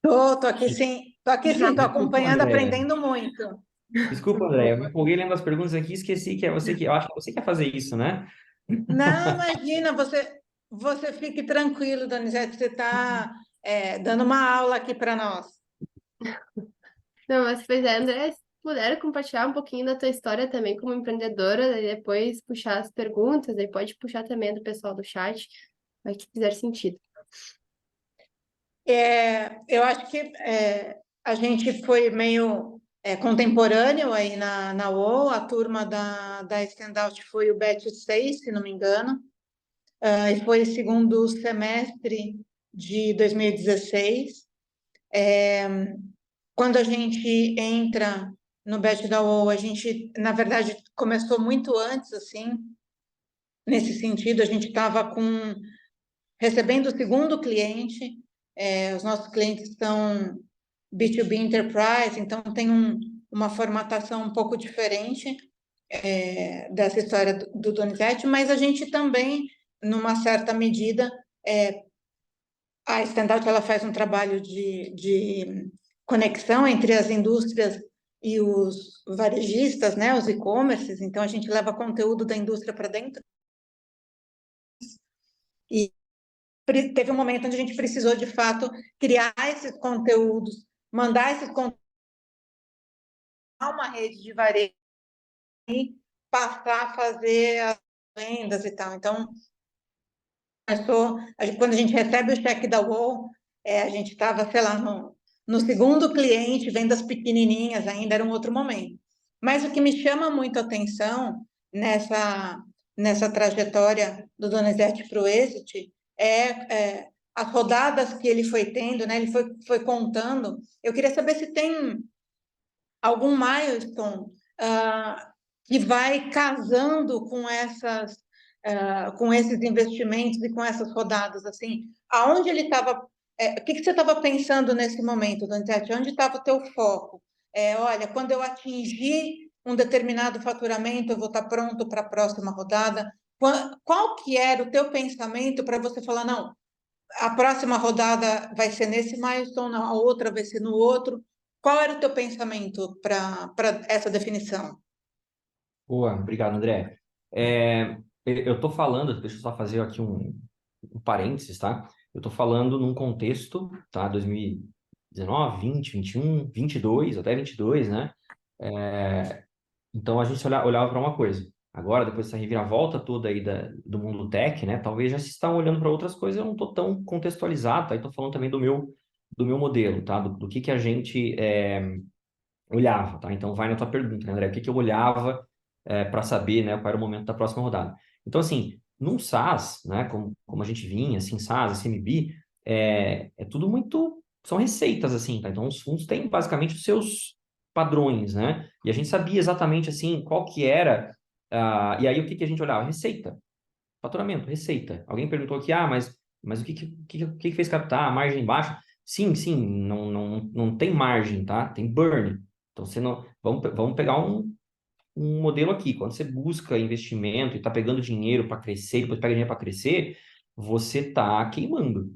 Tô aqui sim, tô Desculpa, acompanhando, Andréia. aprendendo muito. Desculpa, Andréia. Eu me empolguei lendo as perguntas aqui e esqueci que é você que. Eu acho que você quer fazer isso, né? Não, imagina, você fique tranquilo, Donizete, você está dando uma aula aqui para nós. Não, mas pois é, Andrea, se puder compartilhar um pouquinho da tua história também como empreendedora, e depois puxar as perguntas, aí pode puxar também do pessoal do chat. Vai que fizer sentido. Eu acho que a gente foi meio contemporâneo aí na UOL, a turma da Standout foi o batch 6, se não me engano, e foi o segundo semestre de 2016. Quando a gente entra no batch da UOL, a gente, na verdade, começou muito antes, assim, nesse sentido, a gente estava recebendo o segundo cliente, os nossos clientes são B2B Enterprise, então tem uma formatação um pouco diferente dessa história do Donizete, mas a gente também, numa certa medida, a Standout ela faz um trabalho de conexão entre as indústrias e os varejistas, né, os e-commerces, então a gente leva conteúdo da indústria para dentro. E teve um momento onde a gente precisou, de fato, criar esses conteúdos, mandar esses conteúdos a uma rede de varejo e passar a fazer as vendas e tal. Então, quando a gente recebe o cheque da UOL, a gente estava, sei lá, no segundo cliente, vendas pequenininhas ainda, era um outro momento. Mas o que me chama muito a atenção nessa trajetória do Donizete para o Exit as rodadas que ele foi tendo, né? Ele foi contando. Eu queria saber se tem algum milestone que vai casando com esses investimentos e com essas rodadas, assim, aonde ele estava, o que você estava pensando nesse momento, Donizete? Onde estava o teu foco? Olha, quando eu atingir um determinado faturamento, eu vou estar pronto para a próxima rodada. Qual que era o teu pensamento para você falar, não, a próxima rodada vai ser nesse milestone, a outra vai ser no outro? Qual era o teu pensamento para essa definição? Boa, obrigado, André. Eu estou falando, deixa eu só fazer aqui um parênteses, tá? Eu estou falando num contexto, tá? 2019, 20, 21, 22, até 22, né? Então a gente olhava para uma coisa. Agora, depois dessa reviravolta toda aí do mundo tech, né? Talvez já se estão olhando para outras coisas, eu não estou tão contextualizado, tá? Estou falando também do meu modelo, tá? Do que a gente olhava, tá? Então vai na tua pergunta, né, André? O que eu olhava para saber, né, qual era o momento da próxima rodada? Então, assim, num SaaS, né, como a gente vinha, assim, SaaS, SMB, é tudo muito... São receitas, assim, tá? Então, os fundos têm basicamente os seus padrões, né? E a gente sabia exatamente, assim, qual que era... e aí, o que a gente olhava? Receita. Faturamento, receita. Alguém perguntou aqui, mas o que fez captar? A margem baixa? Sim, não tem margem, tá? Tem burn. Então, você não... Vamos pegar um modelo aqui. Quando você busca investimento e está pegando dinheiro para crescer, depois pega dinheiro para crescer, você está queimando.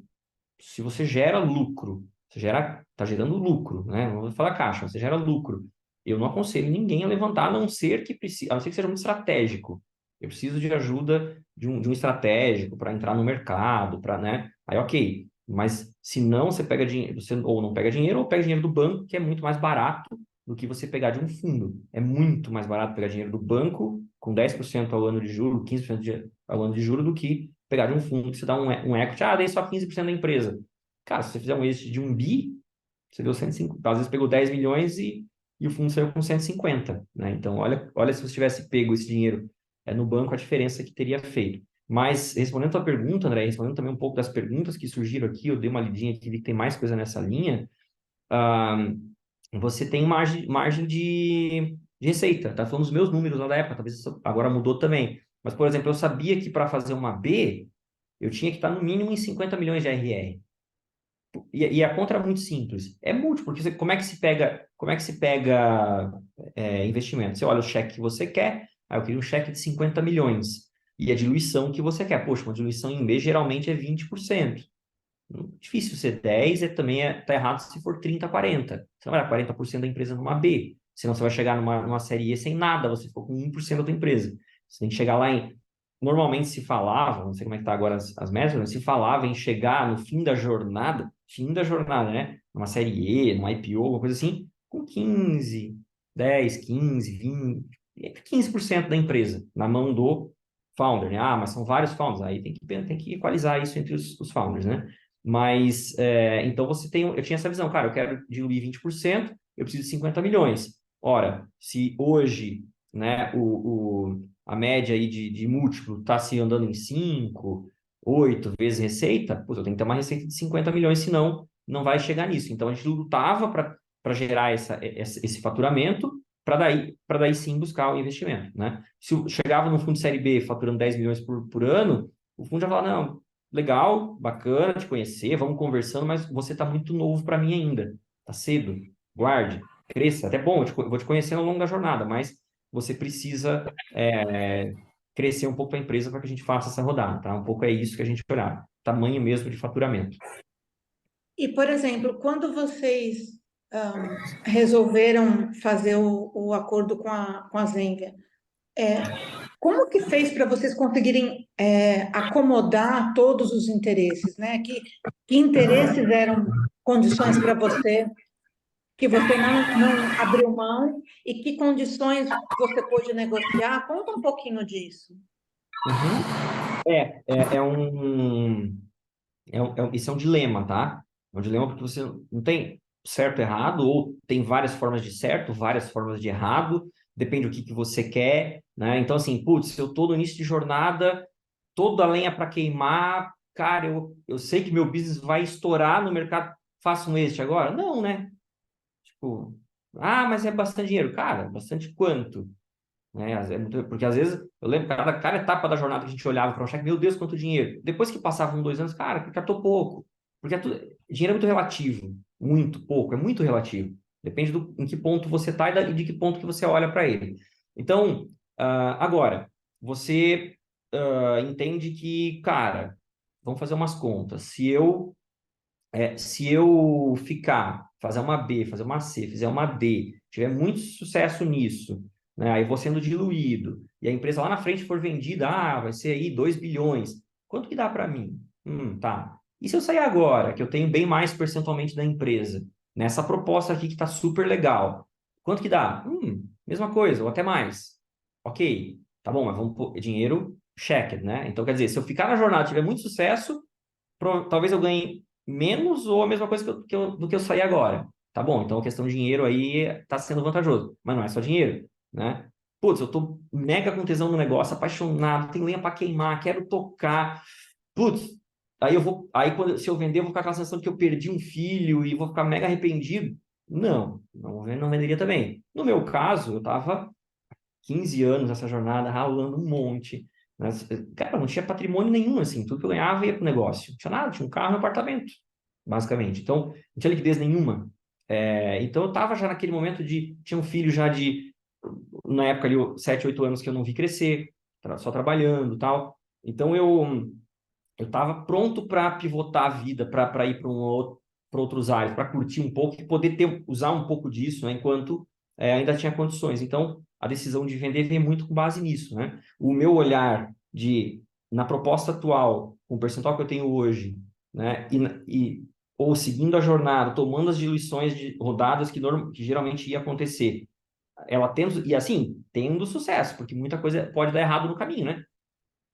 Se você gera lucro, está gerando lucro, né? Não vou falar caixa, você gera lucro. Eu não aconselho ninguém a levantar, a não ser que seja muito estratégico. Eu preciso de ajuda de um estratégico para entrar no mercado, né? Aí, ok. Mas se não, você pega dinheiro, você ou não pega dinheiro, ou pega dinheiro do banco, que é muito mais barato do que você pegar de um fundo. É muito mais barato pegar dinheiro do banco com 10% ao ano de juros, 15% ao ano de juros, do que pegar de um fundo que você dá um equity, dei só 15% da empresa. Cara, se você fizer um exit de 1 bi, você deu 150, às vezes pegou 10 milhões e o fundo saiu com 150, né? Então, olha se você tivesse pego esse dinheiro no banco, a diferença que teria feito. Mas, respondendo a tua pergunta, André, respondendo também um pouco das perguntas que surgiram aqui, eu dei uma lidinha aqui, vi que tem mais coisa nessa linha, você tem margem de receita, tá? Falando dos meus números lá da época, talvez isso agora mudou também. Mas, por exemplo, eu sabia que para fazer uma B, eu tinha que estar no mínimo em 50 milhões de RR. E a conta era muito simples. É múltiplo, porque como é que se pega investimento? Você olha o cheque que você quer, eu queria um cheque de 50 milhões. E a diluição que você quer. Poxa, uma diluição em B geralmente é 20%. Difícil ser 10, também tá errado se for 30, 40. Você não vai dar 40% da empresa numa B. Senão você vai chegar numa série E sem nada, você ficou com 1% da tua empresa. Você tem que chegar lá em... Normalmente se falava, não sei como é que tá agora as métricas, mas se falava em chegar no fim da jornada, né? Numa série E, numa IPO, alguma coisa assim, com 15, 10, 15, 20, 15% da empresa, na mão do founder, né? Ah, mas são vários founders, aí tem que equalizar isso entre os founders, né? Mas, então eu tinha essa visão, cara, eu quero diluir 20%, eu preciso de 50 milhões. Ora, se hoje, né, a média aí de múltiplo está se andando em 5, 8 vezes receita, pô, eu tenho que ter uma receita de 50 milhões, senão não vai chegar nisso. Então a gente lutava para gerar esse faturamento, para daí sim buscar o investimento, né? Se chegava no fundo de série B faturando 10 milhões por ano, o fundo já falava, não, legal, bacana te conhecer, vamos conversando, mas você está muito novo para mim ainda, tá cedo, guarde, cresça, até bom, eu vou te conhecer ao longo da jornada, mas você precisa crescer um pouco a empresa para que a gente faça essa rodada, tá? Um pouco é isso que a gente olhava, tamanho mesmo de faturamento. E, por exemplo, quando vocês resolveram fazer o acordo com a Zenvia, como que fez para vocês conseguirem acomodar todos os interesses, né? Que interesses eram condições para você, que você não abriu mão, e que condições você pôde negociar? Conta um pouquinho disso. Uhum. Isso é um dilema, tá? É um dilema porque você não tem certo e errado, ou tem várias formas de certo, várias formas de errado, depende do que você quer, né? Então, assim, putz, se eu tô no início de jornada, toda a lenha para queimar, cara, eu sei que meu business vai estourar no mercado, faço um exit agora? Não, né? Tipo, mas é bastante dinheiro. Cara, bastante quanto? Né? Porque às vezes, eu lembro, cada etapa da jornada que a gente olhava para achar que, meu Deus, quanto dinheiro. Depois que passavam 2 anos, cara, captou pouco. Porque dinheiro é muito relativo. Muito pouco, é muito relativo. Depende em que ponto você está e de que ponto que você olha para ele. Então, agora, você entende que, cara, vamos fazer umas contas. Se eu fazer uma B, fazer uma C, fizer uma D, tiver muito sucesso nisso, né, aí vou sendo diluído, e a empresa lá na frente for vendida, vai ser aí 2 bilhões. Quanto que dá para mim? Tá. E se eu sair agora, que eu tenho bem mais percentualmente da empresa, nessa proposta aqui que está super legal, quanto que dá? Mesma coisa, ou até mais. Ok, tá bom, mas vamos pôr dinheiro checked, né? Então, quer dizer, se eu ficar na jornada e tiver muito sucesso, talvez eu ganhe menos ou a mesma coisa do que eu sair agora. Tá bom, então a questão de dinheiro aí está sendo vantajoso, mas não é só dinheiro, né? Putz, eu tô mega com tesão no negócio, apaixonado, tenho lenha para queimar, quero tocar. Putz, se eu vender, eu vou ficar com a sensação de que eu perdi um filho e vou ficar mega arrependido. Não venderia também. No meu caso, eu tava 15 anos nessa jornada, ralando um monte. Mas, cara, não tinha patrimônio nenhum, assim. Tudo que eu ganhava ia pro negócio. Não tinha nada, tinha um carro e um apartamento, basicamente. Então, não tinha liquidez nenhuma. Então, eu tava já naquele momento tinha um filho já na época ali, 7, 8 anos que eu não vi crescer, só trabalhando e tal. Então, eu tava pronto para pivotar a vida, para ir para outros áreas, para curtir um pouco e poder usar um pouco disso, né, enquanto ainda tinha condições. Então, a decisão de vender vem muito com base nisso, né? O meu olhar na proposta atual, com o percentual que eu tenho hoje, né, ou seguindo a jornada, tomando as diluições de rodadas que geralmente ia acontecer, tendo sucesso, porque muita coisa pode dar errado no caminho, né?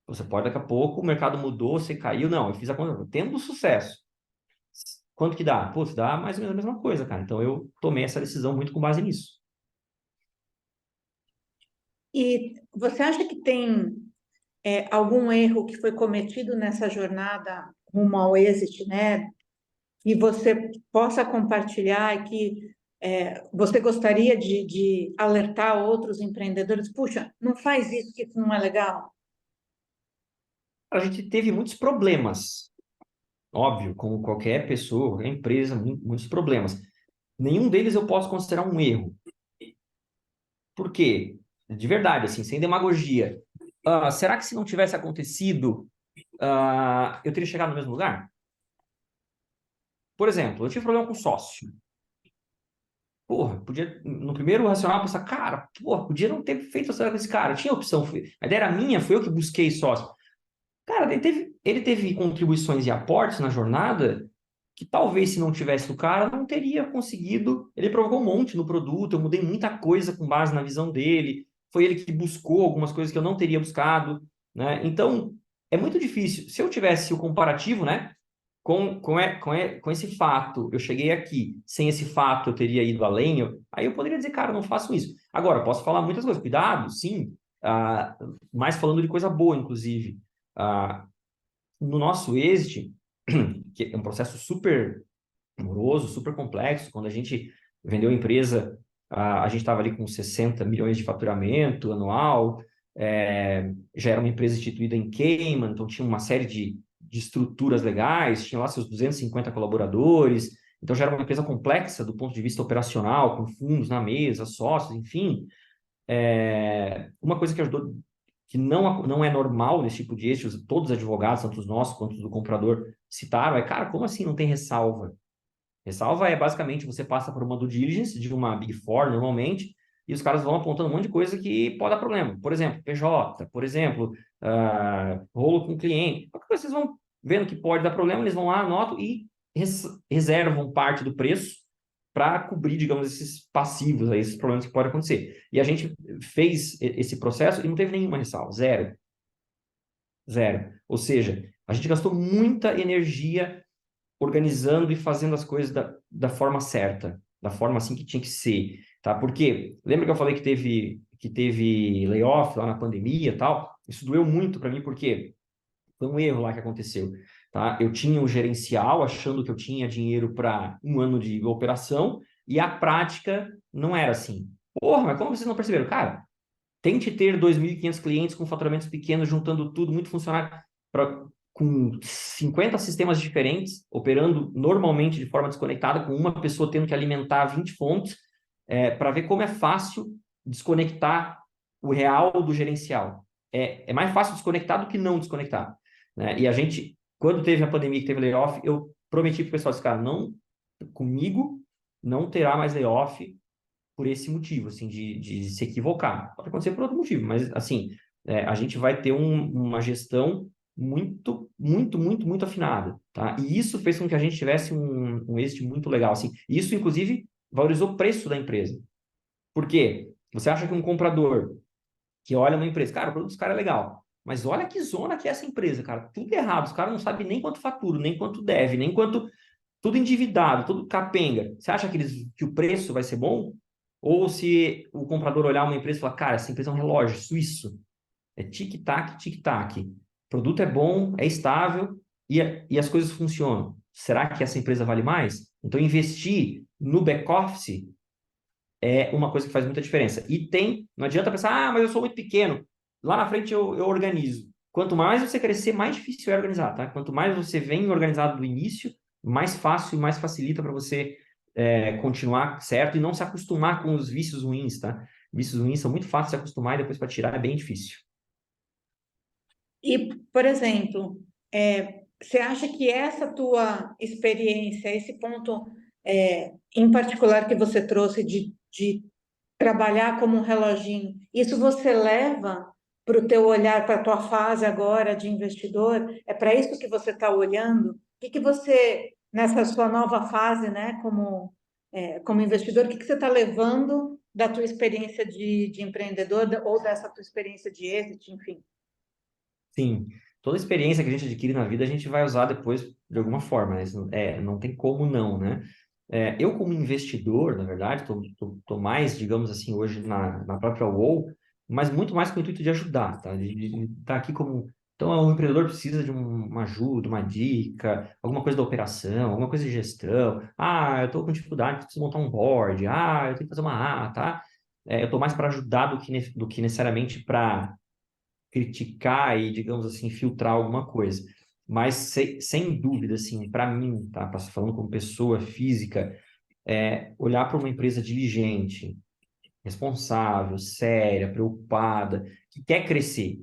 Você pode, daqui a pouco, o mercado mudou, você caiu. Não, eu fiz a conta, tendo sucesso. Quanto que dá? Pô, dá mais ou menos a mesma coisa, cara. Então, eu tomei essa decisão muito com base nisso. E você acha que tem algum erro que foi cometido nessa jornada rumo ao êxito, né? E você possa compartilhar e que você gostaria de alertar outros empreendedores? Puxa, não faz isso, que isso não é legal. A gente teve muitos problemas, óbvio, como qualquer pessoa, qualquer empresa, muitos problemas. Nenhum deles eu posso considerar um erro. Por quê? De verdade, assim, sem demagogia. Será que se não tivesse acontecido, eu teria chegado no mesmo lugar? Por exemplo, eu tive problema com sócio. Porra, podia, no primeiro racional, pensar, cara, porra, podia não ter feito essa com esse cara. Tinha opção, a ideia era minha, foi eu que busquei sócio. Cara, ele teve contribuições e aportes na jornada que talvez, se não tivesse o cara, não teria conseguido. Ele provocou um monte no produto, eu mudei muita coisa com base na visão dele. Foi ele que buscou algumas coisas que eu não teria buscado, né? Então, é muito difícil. Se eu tivesse o comparativo, né? Com esse fato, eu cheguei aqui, sem esse fato eu teria ido além, aí eu poderia dizer, cara, eu não faço isso. Agora, eu posso falar muitas coisas, cuidado, sim, mas falando de coisa boa, inclusive. No nosso exit, que é um processo super moroso, super complexo, quando a gente vendeu a empresa, a gente estava ali com 60 milhões de faturamento anual, já era uma empresa instituída em Cayman, então tinha uma série de estruturas legais, tinha lá seus 250 colaboradores, então já era uma empresa complexa do ponto de vista operacional, com fundos na mesa, sócios, enfim. Uma coisa que ajudou, que não é normal nesse tipo de eixos, todos os advogados, tanto os nossos quanto os do comprador, citaram, cara, como assim não tem ressalva? Ressalva é basicamente você passa por uma due diligence de uma Big Four, normalmente, e os caras vão apontando um monte de coisa que pode dar problema. Por exemplo, PJ, por exemplo, rolo com cliente. Qualquer coisa vocês vão vendo que pode dar problema, eles vão lá, anotam e reservam parte do preço para cobrir, digamos, esses passivos, aí, esses problemas que podem acontecer. E a gente fez esse processo e não teve nenhuma ressalva, zero. Zero. Ou seja, a gente gastou muita energia organizando e fazendo as coisas da forma certa, da forma assim que tinha que ser, tá? Porque, lembra que eu falei que teve layoff lá na pandemia e tal? Isso doeu muito para mim, porque foi um erro lá que aconteceu, tá? Eu tinha o gerencial achando que eu tinha dinheiro para um ano de operação e a prática não era assim. Porra, mas como vocês não perceberam? Cara, tente ter 2.500 clientes com faturamentos pequenos, juntando tudo, muito funcionário, com 50 sistemas diferentes, operando normalmente de forma desconectada, com uma pessoa tendo que alimentar 20 fontes, para ver como é fácil desconectar o real do gerencial. É mais fácil desconectar do que não desconectar, né? E a gente, quando teve a pandemia, que teve layoff, eu prometi para o pessoal, cara, comigo não terá mais layoff por esse motivo, assim, de se equivocar. Pode acontecer por outro motivo, mas, assim, a gente vai ter uma gestão muito, muito, muito, muito afinada, tá? E isso fez com que a gente tivesse um êxito muito legal, assim. E isso, inclusive, valorizou o preço da empresa. Por quê? Você acha que um comprador que olha uma empresa, cara, o produto dos caras é legal, mas olha que zona que é essa empresa, cara. Tudo errado, os caras não sabem nem quanto fatura, nem quanto deve, nem quanto... Tudo endividado, tudo capenga. Você acha que o preço vai ser bom? Ou se o comprador olhar uma empresa e falar, cara, essa empresa é um relógio suíço. É tic-tac, tic-tac. O produto é bom, é estável e as coisas funcionam. Será que essa empresa vale mais? Então, investir no back-office é uma coisa que faz muita diferença. E não adianta pensar, mas eu sou muito pequeno. Lá na frente eu organizo. Quanto mais você crescer, mais difícil é organizar, tá? Quanto mais você vem organizado do início, mais fácil e mais facilita para você continuar certo e não se acostumar com os vícios ruins, tá? Vícios ruins são muito fáceis de se acostumar e depois para tirar é bem difícil. E, por exemplo, você acha que essa tua experiência, esse ponto em particular que você trouxe de trabalhar como um reloginho, isso você leva para o teu olhar, para a tua fase agora de investidor? É para isso que você está olhando? O que você, nessa sua nova fase, né, como investidor, o que você está levando da tua experiência de empreendedor ou dessa tua experiência de exit, enfim? Sim, toda experiência que a gente adquire na vida a gente vai usar depois de alguma forma, né? Não tem como não, né? Eu como investidor, na verdade, tô mais, digamos assim, hoje na própria UOL, mas muito mais com o intuito de ajudar, tá? De estar aqui como... Então, o empreendedor precisa de uma ajuda, uma dica, alguma coisa da operação, alguma coisa de gestão. Ah, eu estou com dificuldade, preciso montar um board. Ah, eu tenho que fazer uma ata, tá? Eu estou mais para ajudar do que necessariamente para criticar e, digamos assim, filtrar alguma coisa. Mas, sem dúvida, assim, para mim, tá? Falando como pessoa física, olhar para uma empresa diligente, responsável, séria, preocupada, que quer crescer.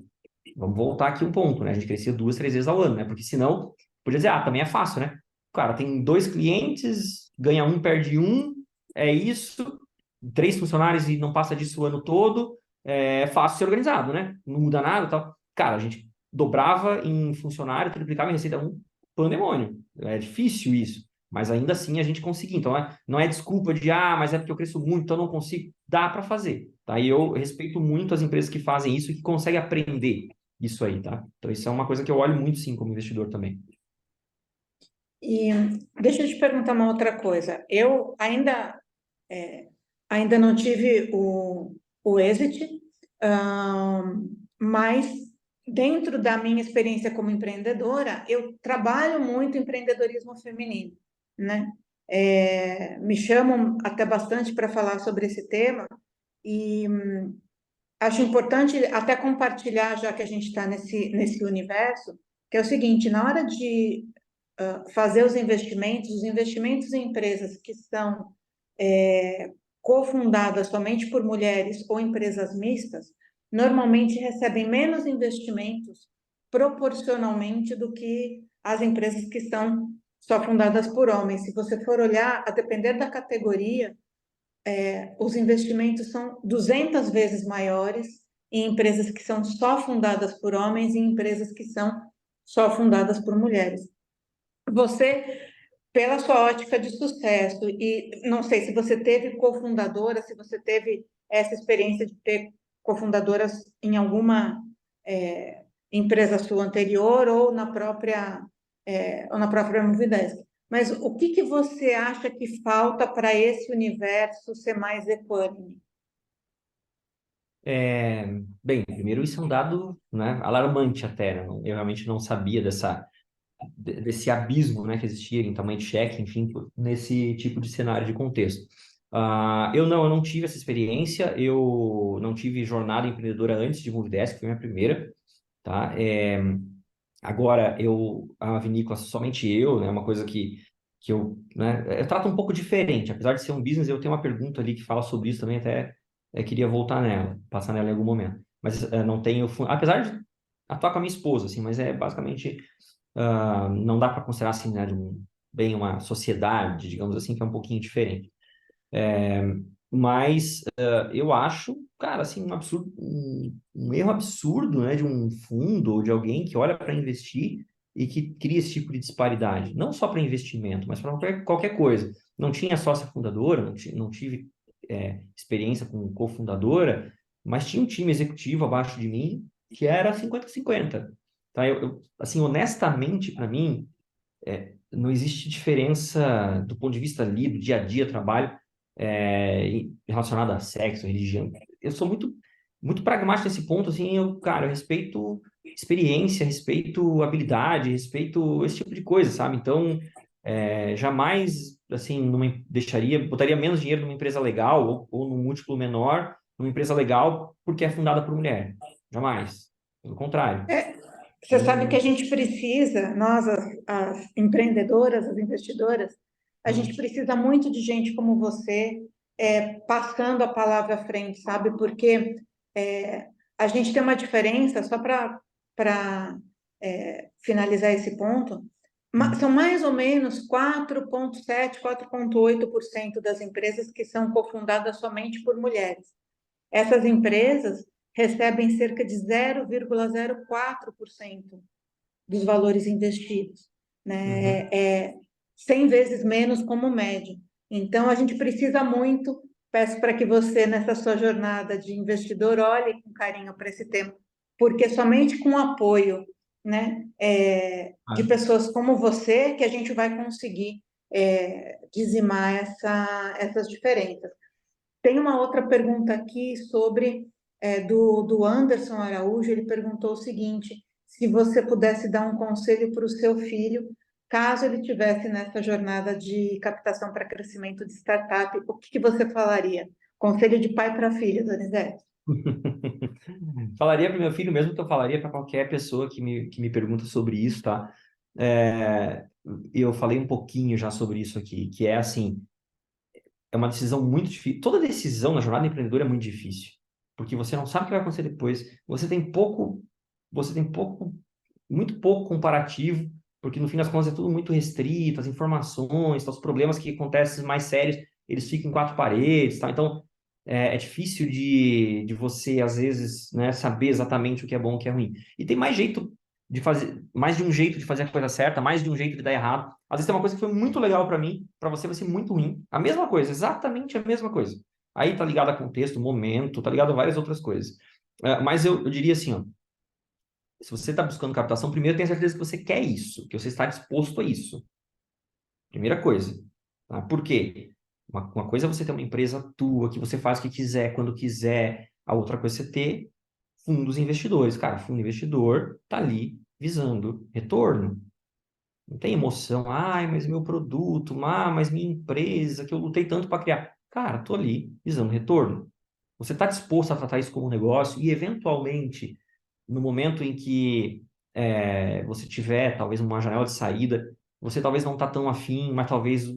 Vamos voltar aqui um ponto, né? A gente crescia 2, 3 vezes ao ano, né? Porque senão, podia dizer, também é fácil, né? O cara tem 2 clientes, ganha um, perde um, é isso, 3 funcionários e não passa disso o ano todo, é fácil ser organizado, né? Não muda nada e tal. Cara, a gente dobrava em funcionário, triplicava em receita, um pandemônio. É difícil isso, mas ainda assim a gente conseguia. Então, não é desculpa de, mas é porque eu cresço muito, então eu não consigo. Dá para fazer, tá? E eu respeito muito as empresas que fazem isso e que conseguem aprender isso aí, tá? Então, isso é uma coisa que eu olho muito, sim, como investidor também. E deixa eu te perguntar uma outra coisa. Eu ainda não tive o exit, mas dentro da minha experiência como empreendedora, eu trabalho muito empreendedorismo feminino, né? Me chamam até bastante para falar sobre esse tema e acho importante até compartilhar, já que a gente está nesse universo, que é o seguinte, na hora de fazer os investimentos em empresas que são cofundadas somente por mulheres ou empresas mistas, normalmente recebem menos investimentos proporcionalmente do que as empresas que são só fundadas por homens. Se você for olhar, a depender da categoria, os investimentos são 200 vezes maiores em empresas que são só fundadas por homens e em empresas que são só fundadas por mulheres. Você, pela sua ótica de sucesso, e não sei se você teve cofundadora, se você teve essa experiência de ter cofundadoras em alguma empresa sua anterior ou na própria Movidesk. Mas o que você acha que falta para esse universo ser mais equânime? Bem, primeiro isso é um dado, né, alarmante até, né? Eu realmente não sabia desse abismo, né, que existia em tamanho de cheque, enfim, nesse tipo de cenário de contexto. Eu não tive essa experiência, eu não tive jornada empreendedora antes de Movidesk, foi a minha primeira, tá? Agora, a vinícola, somente eu, né, uma coisa que eu trato um pouco diferente, apesar de ser um business, eu tenho uma pergunta ali que fala sobre isso também, até queria voltar nela, passar nela em algum momento. Mas não tenho, apesar de atuar com a minha esposa, assim, mas é basicamente não dá para considerar assim, né, bem uma sociedade, digamos assim, que é um pouquinho diferente. Mas eu acho, cara, assim, um absurdo, um erro absurdo, né, de um fundo ou de alguém que olha para investir e que cria esse tipo de disparidade, não só para investimento, mas para qualquer coisa. Não tinha sócia fundadora, não tive experiência com cofundadora, mas tinha um time executivo abaixo de mim que era 50-50. Tá? Assim, honestamente, para mim, não existe diferença do ponto de vista ali, do dia a dia, trabalho, relacionado a sexo, religião. Eu sou muito pragmático nesse ponto, assim, cara, eu respeito experiência, respeito habilidade, respeito esse tipo de coisa, sabe? Então, jamais, assim, botaria menos dinheiro numa empresa legal ou num múltiplo menor, numa empresa legal porque é fundada por mulher. Jamais. Pelo contrário. Você sabe que a gente precisa, nós, as empreendedoras, as investidoras, a gente precisa muito de gente como você, passando a palavra à frente, sabe? Porque a gente tem uma diferença, só para finalizar esse ponto, são mais ou menos 4,7%, 4,8% das empresas que são cofundadas somente por mulheres. Essas empresas recebem cerca de 0,04% dos valores investidos, né? 100 vezes menos como média. Então, a gente precisa muito, peço para que você, nessa sua jornada de investidor, olhe com carinho para esse tema, porque somente com o apoio, né, de pessoas como você que a gente vai conseguir dizimar essas diferenças. Tem uma outra pergunta aqui sobre do Anderson Araújo. Ele perguntou o seguinte: se você pudesse dar um conselho para o seu filho, caso ele tivesse nessa jornada de captação para crescimento de startup, o que você falaria? Conselho de pai para filho, Donizete. Falaria para o meu filho mesmo que eu falaria para qualquer pessoa que me pergunta sobre isso, tá? Eu falei um pouquinho já sobre isso aqui, que é assim, é uma decisão muito difícil. Toda decisão na jornada empreendedora é muito difícil, porque você não sabe o que vai acontecer depois. Muito pouco comparativo, porque no fim das contas é tudo muito restrito, as informações, os problemas que acontecem mais sérios, eles ficam em quatro paredes, tá? Então, é difícil de você, às vezes, né, saber exatamente o que é bom e o que é ruim. E tem mais de um jeito de fazer a coisa certa, mais de um jeito de dar errado. Às vezes tem uma coisa que foi muito legal para mim, para você vai ser muito ruim. A mesma coisa, exatamente a mesma coisa. Aí tá ligado a contexto, momento, tá ligado a várias outras coisas. Mas eu diria assim, ó, se você está buscando captação, primeiro tenha certeza que você quer isso, que você está disposto a isso. Primeira coisa. Tá? Por quê? Uma coisa é você ter uma empresa tua, que você faz o que quiser, quando quiser. A outra coisa é você ter fundos investidores. Cara, fundo investidor está ali visando retorno. Não tem emoção. Ai, mas meu produto, mas minha empresa, que eu lutei tanto para criar. Cara, tô ali visando retorno. Você está disposto a tratar isso como um negócio e, eventualmente, no momento em que você tiver, talvez, uma janela de saída, você talvez não está tão afim, mas talvez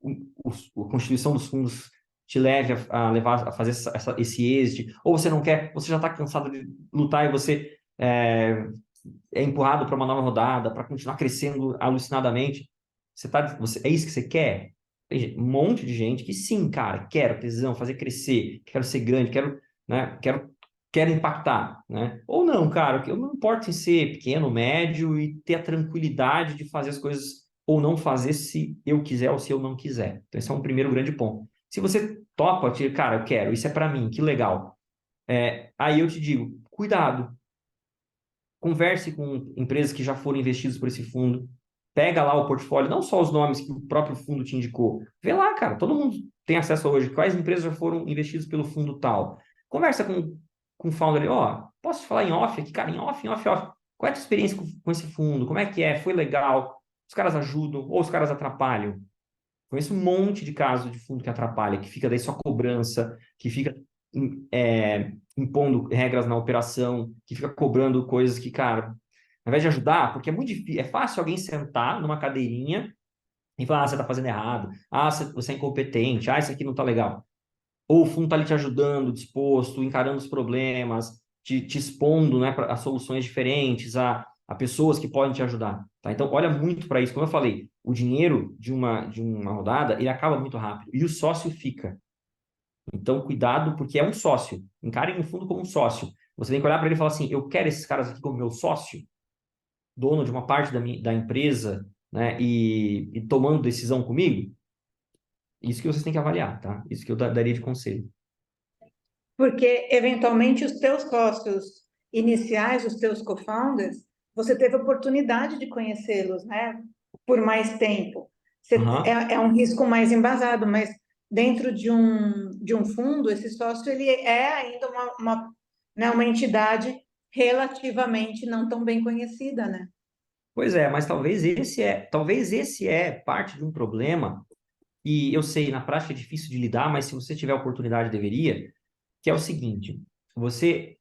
a constituição dos fundos te leve a levar a fazer esse êxito, ou você não quer, você já está cansado de lutar e você é empurrado para uma nova rodada, para continuar crescendo alucinadamente. É isso que você quer? Tem um monte de gente que sim, cara, quero tesão, fazer crescer, quero ser grande, quero impactar, né? Ou não, cara, eu não importa em ser pequeno, médio e ter a tranquilidade de fazer as coisas ou não fazer se eu quiser ou se eu não quiser. Então, esse é um primeiro grande ponto. Se você topa, cara, eu quero, isso é para mim, que legal. Aí eu te digo, cuidado. Converse com empresas que já foram investidas por esse fundo. Pega lá o portfólio, não só os nomes que o próprio fundo te indicou. Vê lá, cara, todo mundo tem acesso hoje. Quais empresas já foram investidas pelo fundo tal? Conversa com o founder ali, ó, posso te falar em off aqui, cara, em off. Qual é a tua experiência com esse fundo? Como é que é? Foi legal? Os caras ajudam ou os caras atrapalham? Conheço um monte de casos de fundo que atrapalha, que fica daí só cobrança, que fica impondo regras na operação, que fica cobrando coisas que, cara, ao invés de ajudar, porque é muito difícil, é fácil alguém sentar numa cadeirinha e falar, você está fazendo errado, você é incompetente, isso aqui não está legal. Ou o fundo está ali te ajudando, disposto, encarando os problemas, te expondo, né, a soluções diferentes, a pessoas que podem te ajudar. Tá? Então, olha muito para isso. Como eu falei, o dinheiro de uma rodada, ele acaba muito rápido. E o sócio fica. Então, cuidado, porque é um sócio. Encarem o fundo como um sócio. Você tem que olhar para ele e falar assim, eu quero esses caras aqui como meu sócio, dono de uma parte da empresa, né, e tomando decisão comigo. Isso que vocês têm que avaliar, tá? Isso que eu daria de conselho. Porque, eventualmente, os teus sócios iniciais, os teus co-founders, você teve oportunidade de conhecê-los, né? Por mais tempo. É um risco mais embasado, mas dentro de um fundo, esse sócio ele é ainda uma entidade relativamente não tão bem conhecida, né? Pois é, mas talvez esse é parte de um problema, e eu sei, na prática é difícil de lidar, mas se você tiver oportunidade, deveria, que é o seguinte, você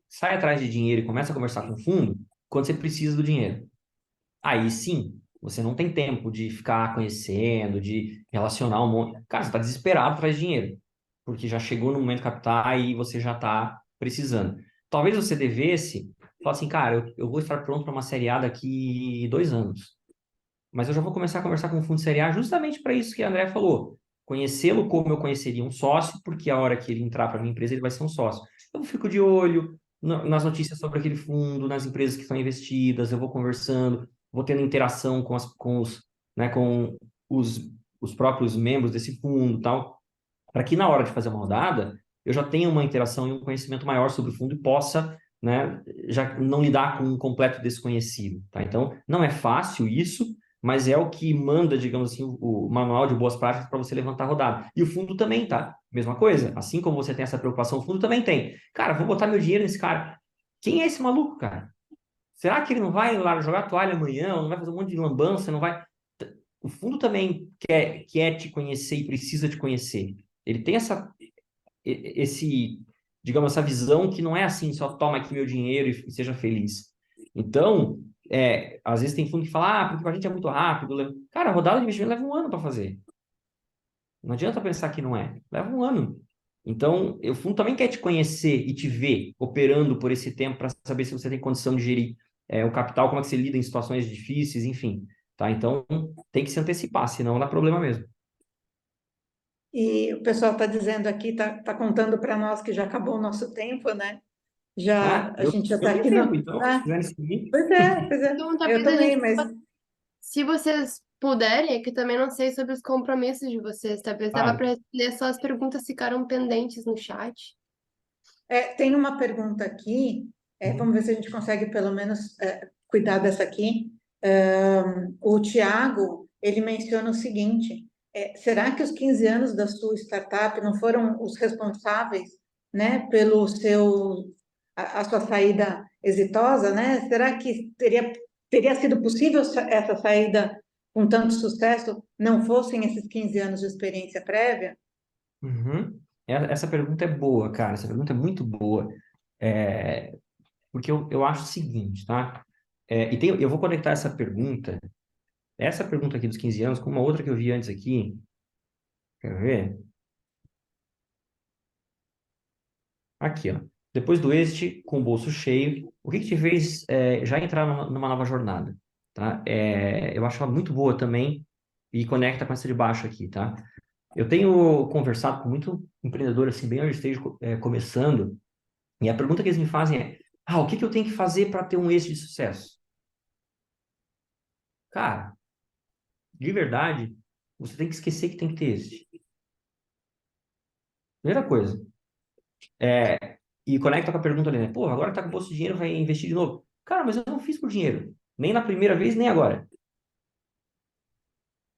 sai atrás de dinheiro e começa a conversar com o fundo quando você precisa do dinheiro. Aí sim, você não tem tempo de ficar conhecendo, de relacionar um monte. Cara, você está desesperado atrás de dinheiro, porque já chegou no momento de captar e você já está precisando. Talvez você devesse falar assim, cara, eu vou estar pronto para uma série A daqui 2 anos. Mas eu já vou começar a conversar com o fundo de série A justamente para isso que a André falou. Conhecê-lo como eu conheceria um sócio, porque a hora que ele entrar para minha empresa, ele vai ser um sócio. Eu fico de olho nas notícias sobre aquele fundo, nas empresas que estão investidas, eu vou conversando, vou tendo interação com os próprios membros desse fundo, tal, para que na hora de fazer uma rodada, eu já tenha uma interação e um conhecimento maior sobre o fundo e possa, né, já não lidar com um completo desconhecido, tá? Então, não é fácil isso, mas é o que manda, digamos assim, o manual de boas práticas para você levantar a rodada. E o fundo também, tá? Mesma coisa. Assim como você tem essa preocupação, o fundo também tem. Cara, vou botar meu dinheiro nesse cara. Quem é esse maluco, cara? Será que ele não vai lá jogar toalha amanhã, ou não vai fazer um monte de lambança, não vai... O fundo também quer te conhecer e precisa te conhecer. Ele tem digamos, essa visão que não é assim, só toma aqui meu dinheiro e seja feliz. Então, às vezes tem fundo que fala, porque a gente é muito rápido. Cara, a rodada de investimento leva 1 ano para fazer. Não adianta pensar que não é. Leva 1 ano. Então, o fundo também quer te conhecer e te ver operando por esse tempo para saber se você tem condição de gerir o capital, como é que você lida em situações difíceis, enfim. Tá? Então, tem que se antecipar, senão dá problema mesmo. E o pessoal está dizendo aqui, está contando para nós que já acabou o nosso tempo, né? A gente já está tenho aqui tempo, no... então, se quiserem seguir. Pois é. Então, Eu talvez a também, gente, mas se vocês puderem, é que eu também não sei sobre os compromissos de vocês, talvez dava para responder só as perguntas que ficaram pendentes no chat. tem uma pergunta aqui Vamos ver se a gente consegue, pelo menos, cuidar dessa aqui. O Tiago, ele menciona o seguinte, será que os 15 anos da sua startup não foram os responsáveis, né, pelo a sua saída exitosa, né? Será que teria sido possível essa saída com tanto sucesso, não fossem esses 15 anos de experiência prévia? Uhum. Essa pergunta é boa, cara. Essa pergunta é muito boa. Porque eu acho o seguinte, tá? Eu vou conectar essa pergunta aqui dos 15 anos, com uma outra que eu vi antes aqui. Quer ver? Aqui, ó. Depois do êxito, com o bolso cheio, o que te fez já entrar numa nova jornada? Tá? Eu acho ela muito boa também e conecta com essa de baixo aqui, tá? Eu tenho conversado com muito empreendedor, assim, bem early stage, começando, e a pergunta que eles me fazem é: o que eu tenho que fazer para ter um êxito de sucesso? Cara, de verdade, você tem que esquecer que tem que ter êxito. Primeira coisa. E conecta com a pergunta ali, né? Pô, agora que tá com o bolso de dinheiro, vai investir de novo. Cara, mas eu não fiz por dinheiro. Nem na primeira vez, nem agora.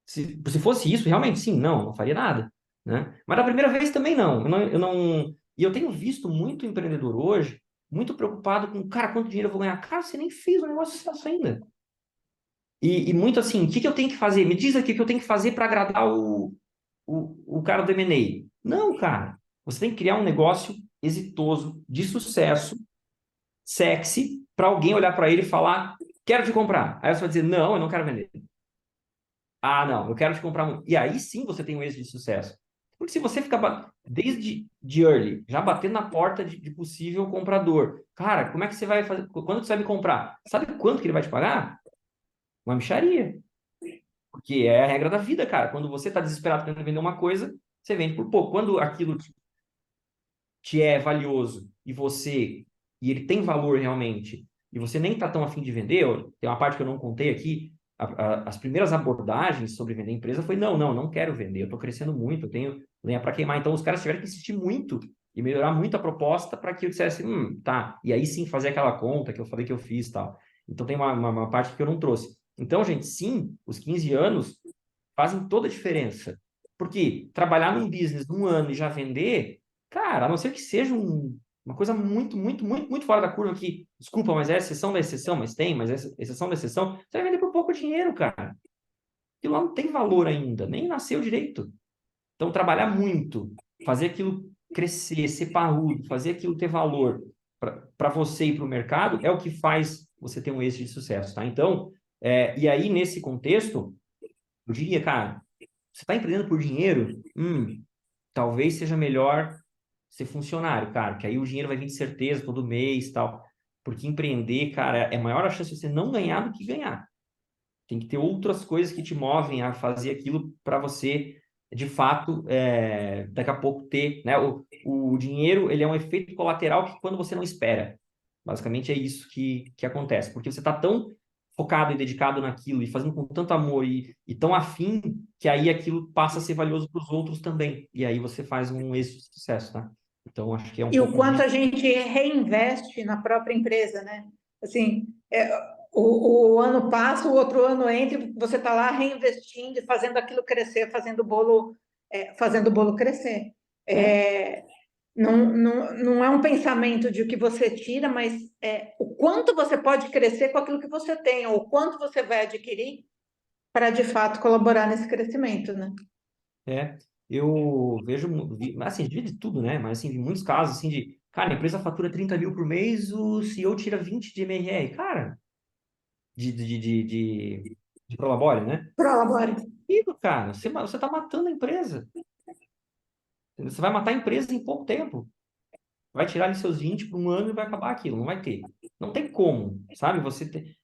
Se fosse isso, realmente, sim, não faria nada, né? Mas na primeira vez também não. E eu tenho visto muito empreendedor hoje muito preocupado com, cara, quanto dinheiro eu vou ganhar? Cara, você nem fez o negócio de sucesso ainda. E muito assim, o que eu tenho que fazer? Me diz aqui o que eu tenho que fazer para agradar o cara do M&A. Não, cara. Você tem que criar um negócio exitoso, de sucesso, sexy, para alguém olhar para ele e falar, quero te comprar. Aí você vai dizer, não, eu não quero vender. Ah, não, eu quero te comprar muito. E aí sim você tem um êxito de sucesso. Porque se você ficar desde de early, já batendo na porta de possível comprador, cara, como é que você vai fazer? Quando você vai me comprar? Sabe quanto que ele vai te pagar? Uma mixaria. Porque é a regra da vida, cara. Quando você está desesperado querendo vender uma coisa, você vende por pouco. Quando aquilo te é valioso e ele tem valor realmente, e você nem está tão afim de vender, tem uma parte que eu não contei aqui, as primeiras abordagens sobre vender empresa foi, não quero vender, eu estou crescendo muito, eu tenho lenha para queimar. Então, os caras tiveram que insistir muito e melhorar muito a proposta para que eu dissesse, tá, e aí sim fazer aquela conta que eu falei que eu fiz e tal. Então, tem uma parte que eu não trouxe. Então, gente, sim, os 15 anos fazem toda a diferença. Porque trabalhar num business num ano e já vender, cara, a não ser que seja uma coisa muito, muito, muito, muito fora da curva que, desculpa, mas é exceção da exceção, mas é exceção da exceção, você vai vender por pouco dinheiro, cara. Aquilo lá não tem valor ainda, nem nasceu direito. Então, trabalhar muito, fazer aquilo crescer, ser parrudo, fazer aquilo ter valor para você e para o mercado é o que faz você ter um êxito de sucesso, tá? Então, e aí, nesse contexto, eu diria, cara, você está empreendendo por dinheiro? Talvez seja melhor ser funcionário, cara, que aí o dinheiro vai vir de certeza todo mês e tal. Porque empreender, cara, é maior a chance de você não ganhar do que ganhar. Tem que ter outras coisas que te movem a fazer aquilo para você, de fato, daqui a pouco ter, né? O dinheiro, ele é um efeito colateral que quando você não espera. Basicamente é isso que acontece. Porque você está tão focado e dedicado naquilo e fazendo com tanto amor e tão afim que aí aquilo passa a ser valioso para os outros também. E aí você faz um êxito de sucesso, tá? Então, acho que é um E o pouco quanto disso. a gente reinveste na própria empresa, né? Assim, o ano passa, o outro ano entra, e você está lá reinvestindo e fazendo aquilo crescer, fazendo o bolo crescer. Não é um pensamento de o que você tira, mas o quanto você pode crescer com aquilo que você tem, ou o quanto você vai adquirir para, de fato, colaborar nesse crescimento, né? Eu vejo, assim, de tudo, né? Mas, assim, vi muitos casos, assim, cara, a empresa fatura 30 mil por mês, o CEO tira 20 de MRR. Cara, de prolabore, né? Prolabore. Isso, cara, você tá matando a empresa. Você vai matar a empresa em pouco tempo. Vai tirar ali seus 20 por um ano e vai acabar aquilo. Não vai ter. Não tem como, sabe? Você tem,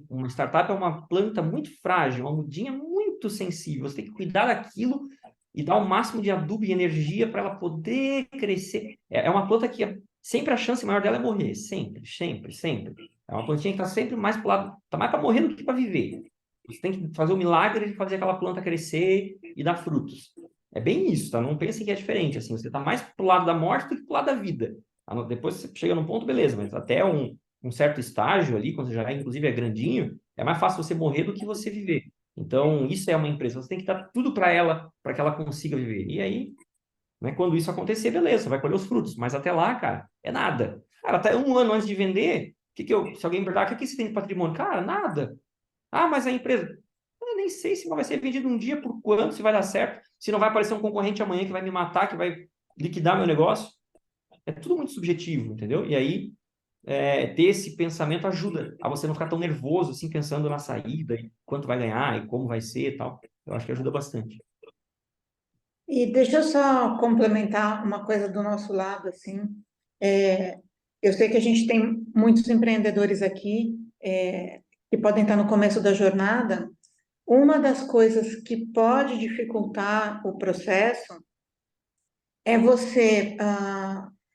uma startup é uma planta muito frágil, uma mudinha muito sensível. Você tem que cuidar daquilo e dar o máximo de adubo e energia para ela poder crescer. É uma planta que sempre a chance maior dela é morrer. Sempre, sempre, sempre. É uma plantinha que está sempre mais para lado, está mais para morrer do que para viver. Você tem que fazer o milagre de fazer aquela planta crescer e dar frutos. É bem isso, tá? Não pensem que é diferente, assim. Você está mais pro lado da morte do que pro lado da vida. Depois você chega num ponto, beleza, mas até um certo estágio ali, quando você já inclusive é grandinho, é mais fácil você morrer do que você viver. Então, isso é uma empresa, você tem que dar tudo para ela, para que ela consiga viver. E aí, né, quando isso acontecer, beleza, você vai colher os frutos. Mas até lá, cara, é nada. Cara, até um ano antes de vender, se alguém me perguntar, o que você tem de patrimônio? Cara, nada. Ah, mas a empresa... Eu nem sei se vai ser vendido um dia, por quanto, se vai dar certo, se não vai aparecer um concorrente amanhã que vai me matar, que vai liquidar meu negócio. É tudo muito subjetivo, entendeu? E aí, ter esse pensamento ajuda a você não ficar tão nervoso, assim, pensando na saída, e quanto vai ganhar, e como vai ser e tal. Eu acho que ajuda bastante. E deixa eu só complementar uma coisa do nosso lado, assim. É, eu sei que a gente tem muitos empreendedores aqui, que podem estar no começo da jornada. Uma das coisas que pode dificultar o processo é você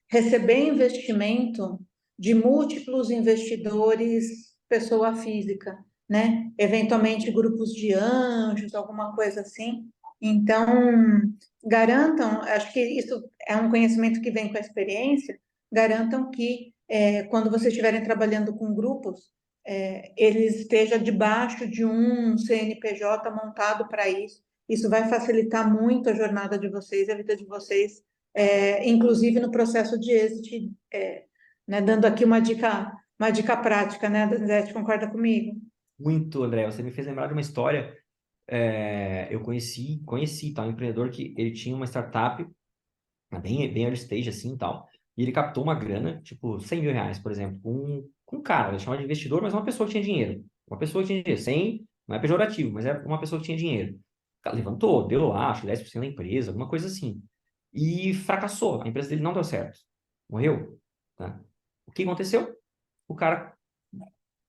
receber investimento de múltiplos investidores, pessoa física, né? Eventualmente grupos de anjos, alguma coisa assim. Então, garantam, acho que isso é um conhecimento que vem com a experiência, garantam que quando vocês estiverem trabalhando com grupos, ele esteja debaixo de um CNPJ montado para isso. Isso vai facilitar muito a jornada de vocês, a vida de vocês, inclusive no processo de êxito, né, dando aqui uma dica prática, né, Donizete, concorda comigo? Muito, André. Você me fez lembrar de uma história. Eu conheci tá, um empreendedor que ele tinha uma startup, bem early stage assim e tal, e ele captou uma grana, tipo 100 mil reais, por exemplo, com um cara, ele chamava de investidor, mas uma pessoa que tinha dinheiro. Uma pessoa que tinha dinheiro, sem, não é pejorativo, mas é uma pessoa que tinha dinheiro. O cara levantou, deu lá, acho que 10% da empresa, alguma coisa assim. E fracassou, a empresa dele não deu certo. Morreu. Tá? O que aconteceu? O cara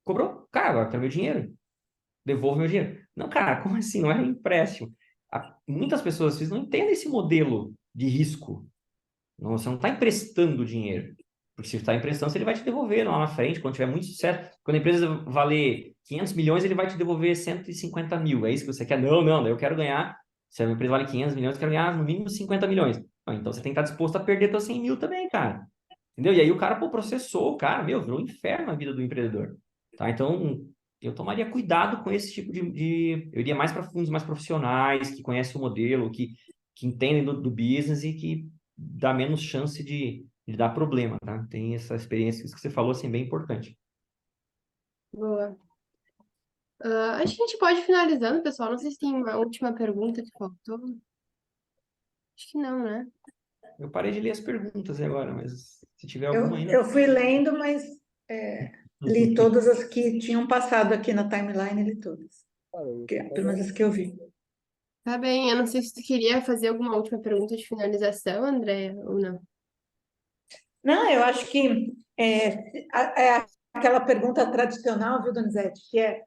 cobrou, cara, agora eu quero meu dinheiro. Devolve meu dinheiro. Não, cara, como assim? Não é um empréstimo. Muitas pessoas vocês não entendem esse modelo de risco. Não, você não está emprestando dinheiro. Porque se está emprestando, ele vai te devolver lá na frente, quando tiver muito sucesso. Quando a empresa valer 500 milhões, ele vai te devolver 150 mil. É isso que você quer? Não, não, eu quero ganhar. Se a empresa vale 500 milhões, eu quero ganhar no mínimo 50 milhões. Então você tem que estar disposto a perder teus 100 mil também, cara. Entendeu? E aí o cara, pô, processou o cara, virou um inferno a vida do empreendedor. Tá? Então, eu tomaria cuidado com esse tipo eu iria mais para fundos mais profissionais, que conhecem o modelo, que entendem do business e que dá menos chance de dar problema, tá? Tem essa experiência, isso que você falou, assim, bem importante. Boa. Acho que a gente pode ir finalizando, pessoal. Não sei se tem uma última pergunta que faltou. Acho que não, né? Eu parei de ler as perguntas agora, mas se tiver alguma Eu, ainda... eu fui lendo, mas li todas as que tinham passado aqui na timeline, li todas. Pelo menos as que eu vi. Tá bem, eu não sei se tu queria fazer alguma última pergunta de finalização, Andréia, ou não. Não, eu acho que é aquela pergunta tradicional, viu, Donizete, que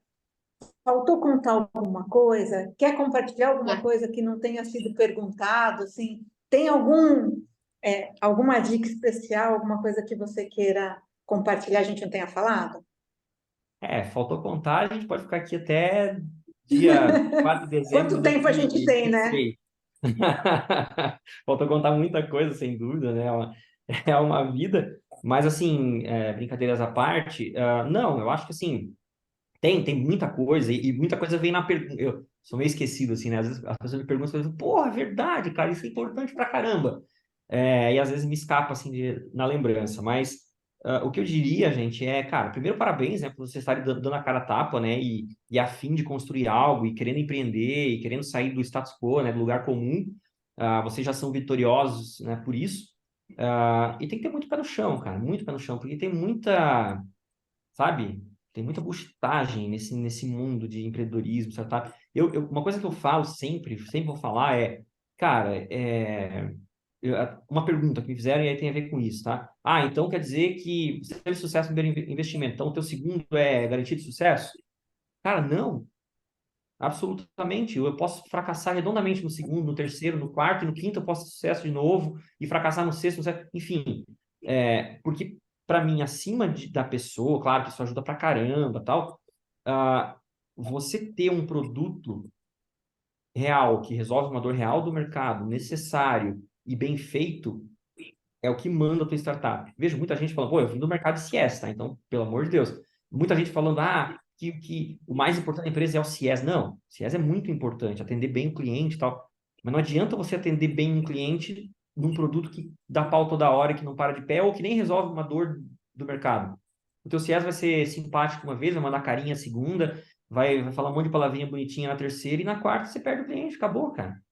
faltou contar alguma coisa? Quer compartilhar alguma É. coisa que não tenha sido perguntado? Assim, tem alguma dica especial, alguma coisa que você queira compartilhar, a gente não tenha falado? Faltou contar, a gente pode ficar aqui até dia 4 de dezembro de Quanto tempo a gente tem, né? 2023. Faltou contar muita coisa, sem dúvida, né? É uma vida. Mas, assim, brincadeiras à parte, não, eu acho que, assim, tem muita coisa, e muita coisa vem na pergunta. Eu sou meio esquecido, assim, né? Às vezes as pessoas me perguntam, eu falo, porra, é verdade, cara, isso é importante pra caramba. E às vezes me escapa, assim, na lembrança. Mas o que eu diria, gente, cara, primeiro parabéns, né, por vocês estarem dando a cara a tapa, né, e a fim de construir algo, e querendo empreender, e querendo sair do status quo, né, do lugar comum. Vocês já são vitoriosos, né, por isso. E tem que ter muito pé no chão, cara, muito pé no chão, porque tem muita, sabe? Tem muita buchitagem nesse mundo de empreendedorismo, startup. Uma coisa que eu falo sempre vou falar cara, uma pergunta que me fizeram e aí tem a ver com isso, tá? Então quer dizer que você teve sucesso no primeiro investimento, então o teu segundo é garantido de sucesso? Cara, não. Absolutamente. Eu posso fracassar redondamente no segundo, no terceiro, no quarto, e no quinto eu posso ter sucesso de novo, e fracassar no sexto, no sétimo, enfim. Porque, para mim, acima da pessoa, claro que isso ajuda pra caramba, tal, você ter um produto real, que resolve uma dor real do mercado, necessário e bem feito, é o que manda a tua startup. Vejo muita gente falando, pô, eu vim do mercado de CS, tá? Então, pelo amor de Deus. Muita gente falando, que o mais importante da empresa é o CS. Não, o CS é muito importante, atender bem o cliente e tal. Mas não adianta você atender bem um cliente num produto que dá pau toda hora, que não para de pé, ou que nem resolve uma dor do mercado. O teu CS vai ser simpático uma vez, vai mandar carinha a segunda, vai falar um monte de palavrinha bonitinha na terceira, e na quarta você perde o cliente, acabou, cara.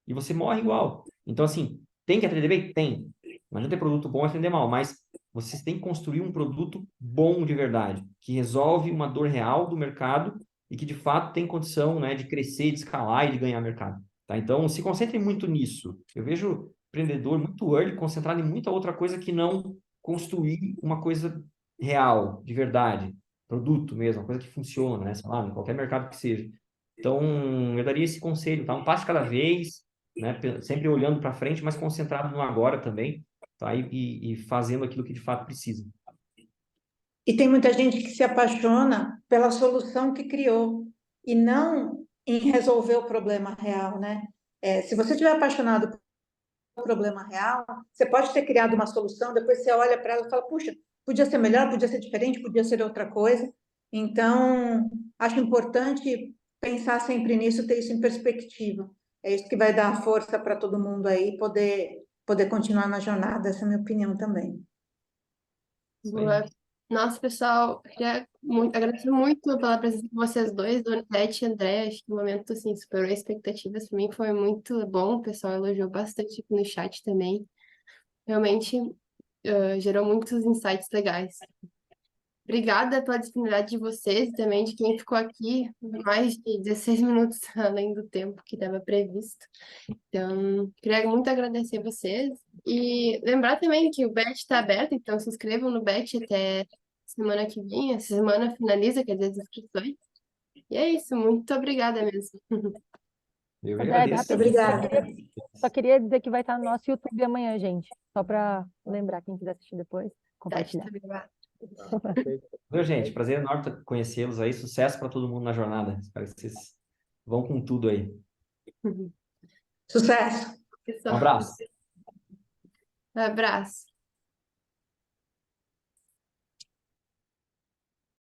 E você morre igual. Então, assim, tem que atender bem? Tem. Não adianta ter produto bom e atender mal, mas vocês têm que construir um produto bom de verdade, que resolve uma dor real do mercado e que, de fato, tem condição, né, de crescer, de escalar e de ganhar mercado. Tá? Então, se concentrem muito nisso. Eu vejo empreendedor muito early concentrado em muita outra coisa que não construir uma coisa real, de verdade, produto mesmo, uma coisa que funciona, né? Sei lá, em qualquer mercado que seja. Então, eu daria esse conselho, tá? Um passo de cada vez, né? Sempre olhando para frente, mas concentrado no agora também, tá? E fazendo aquilo que de fato precisa. E tem muita gente que se apaixona pela solução que criou e não em resolver o problema real, né? Se você estiver apaixonado pelo problema real, você pode ter criado uma solução, depois você olha para ela e fala, puxa, podia ser melhor, podia ser diferente, podia ser outra coisa. Então, acho importante pensar sempre nisso, ter isso em perspectiva. É isso que vai dar força para todo mundo aí poder continuar na jornada, essa é a minha opinião também. Boa. Nossa, pessoal, queria agradecer muito pela presença de vocês dois, Donete e André. Acho que o momento, assim, superou expectativas. Para mim foi muito bom. O pessoal elogiou bastante aqui no chat também. Realmente, gerou muitos insights legais. Obrigada pela disponibilidade de vocês e também de quem ficou aqui mais de 16 minutos além do tempo que estava previsto. Então, queria muito agradecer vocês e lembrar também que o BET está aberto, então se inscrevam no BET até semana que vem. Essa semana finaliza, quer dizer, as inscrições. E é isso, muito obrigada mesmo. Eu que André, agradeço. rapidinho, Obrigada. só queria dizer que vai estar no nosso YouTube amanhã, gente. Só para lembrar quem quiser assistir depois, compartilhar. Viu, gente? Prazer enorme conhecê-los aí. Sucesso para todo mundo na jornada. Espero que vocês vão com tudo aí. Sucesso! Um abraço. Abraço.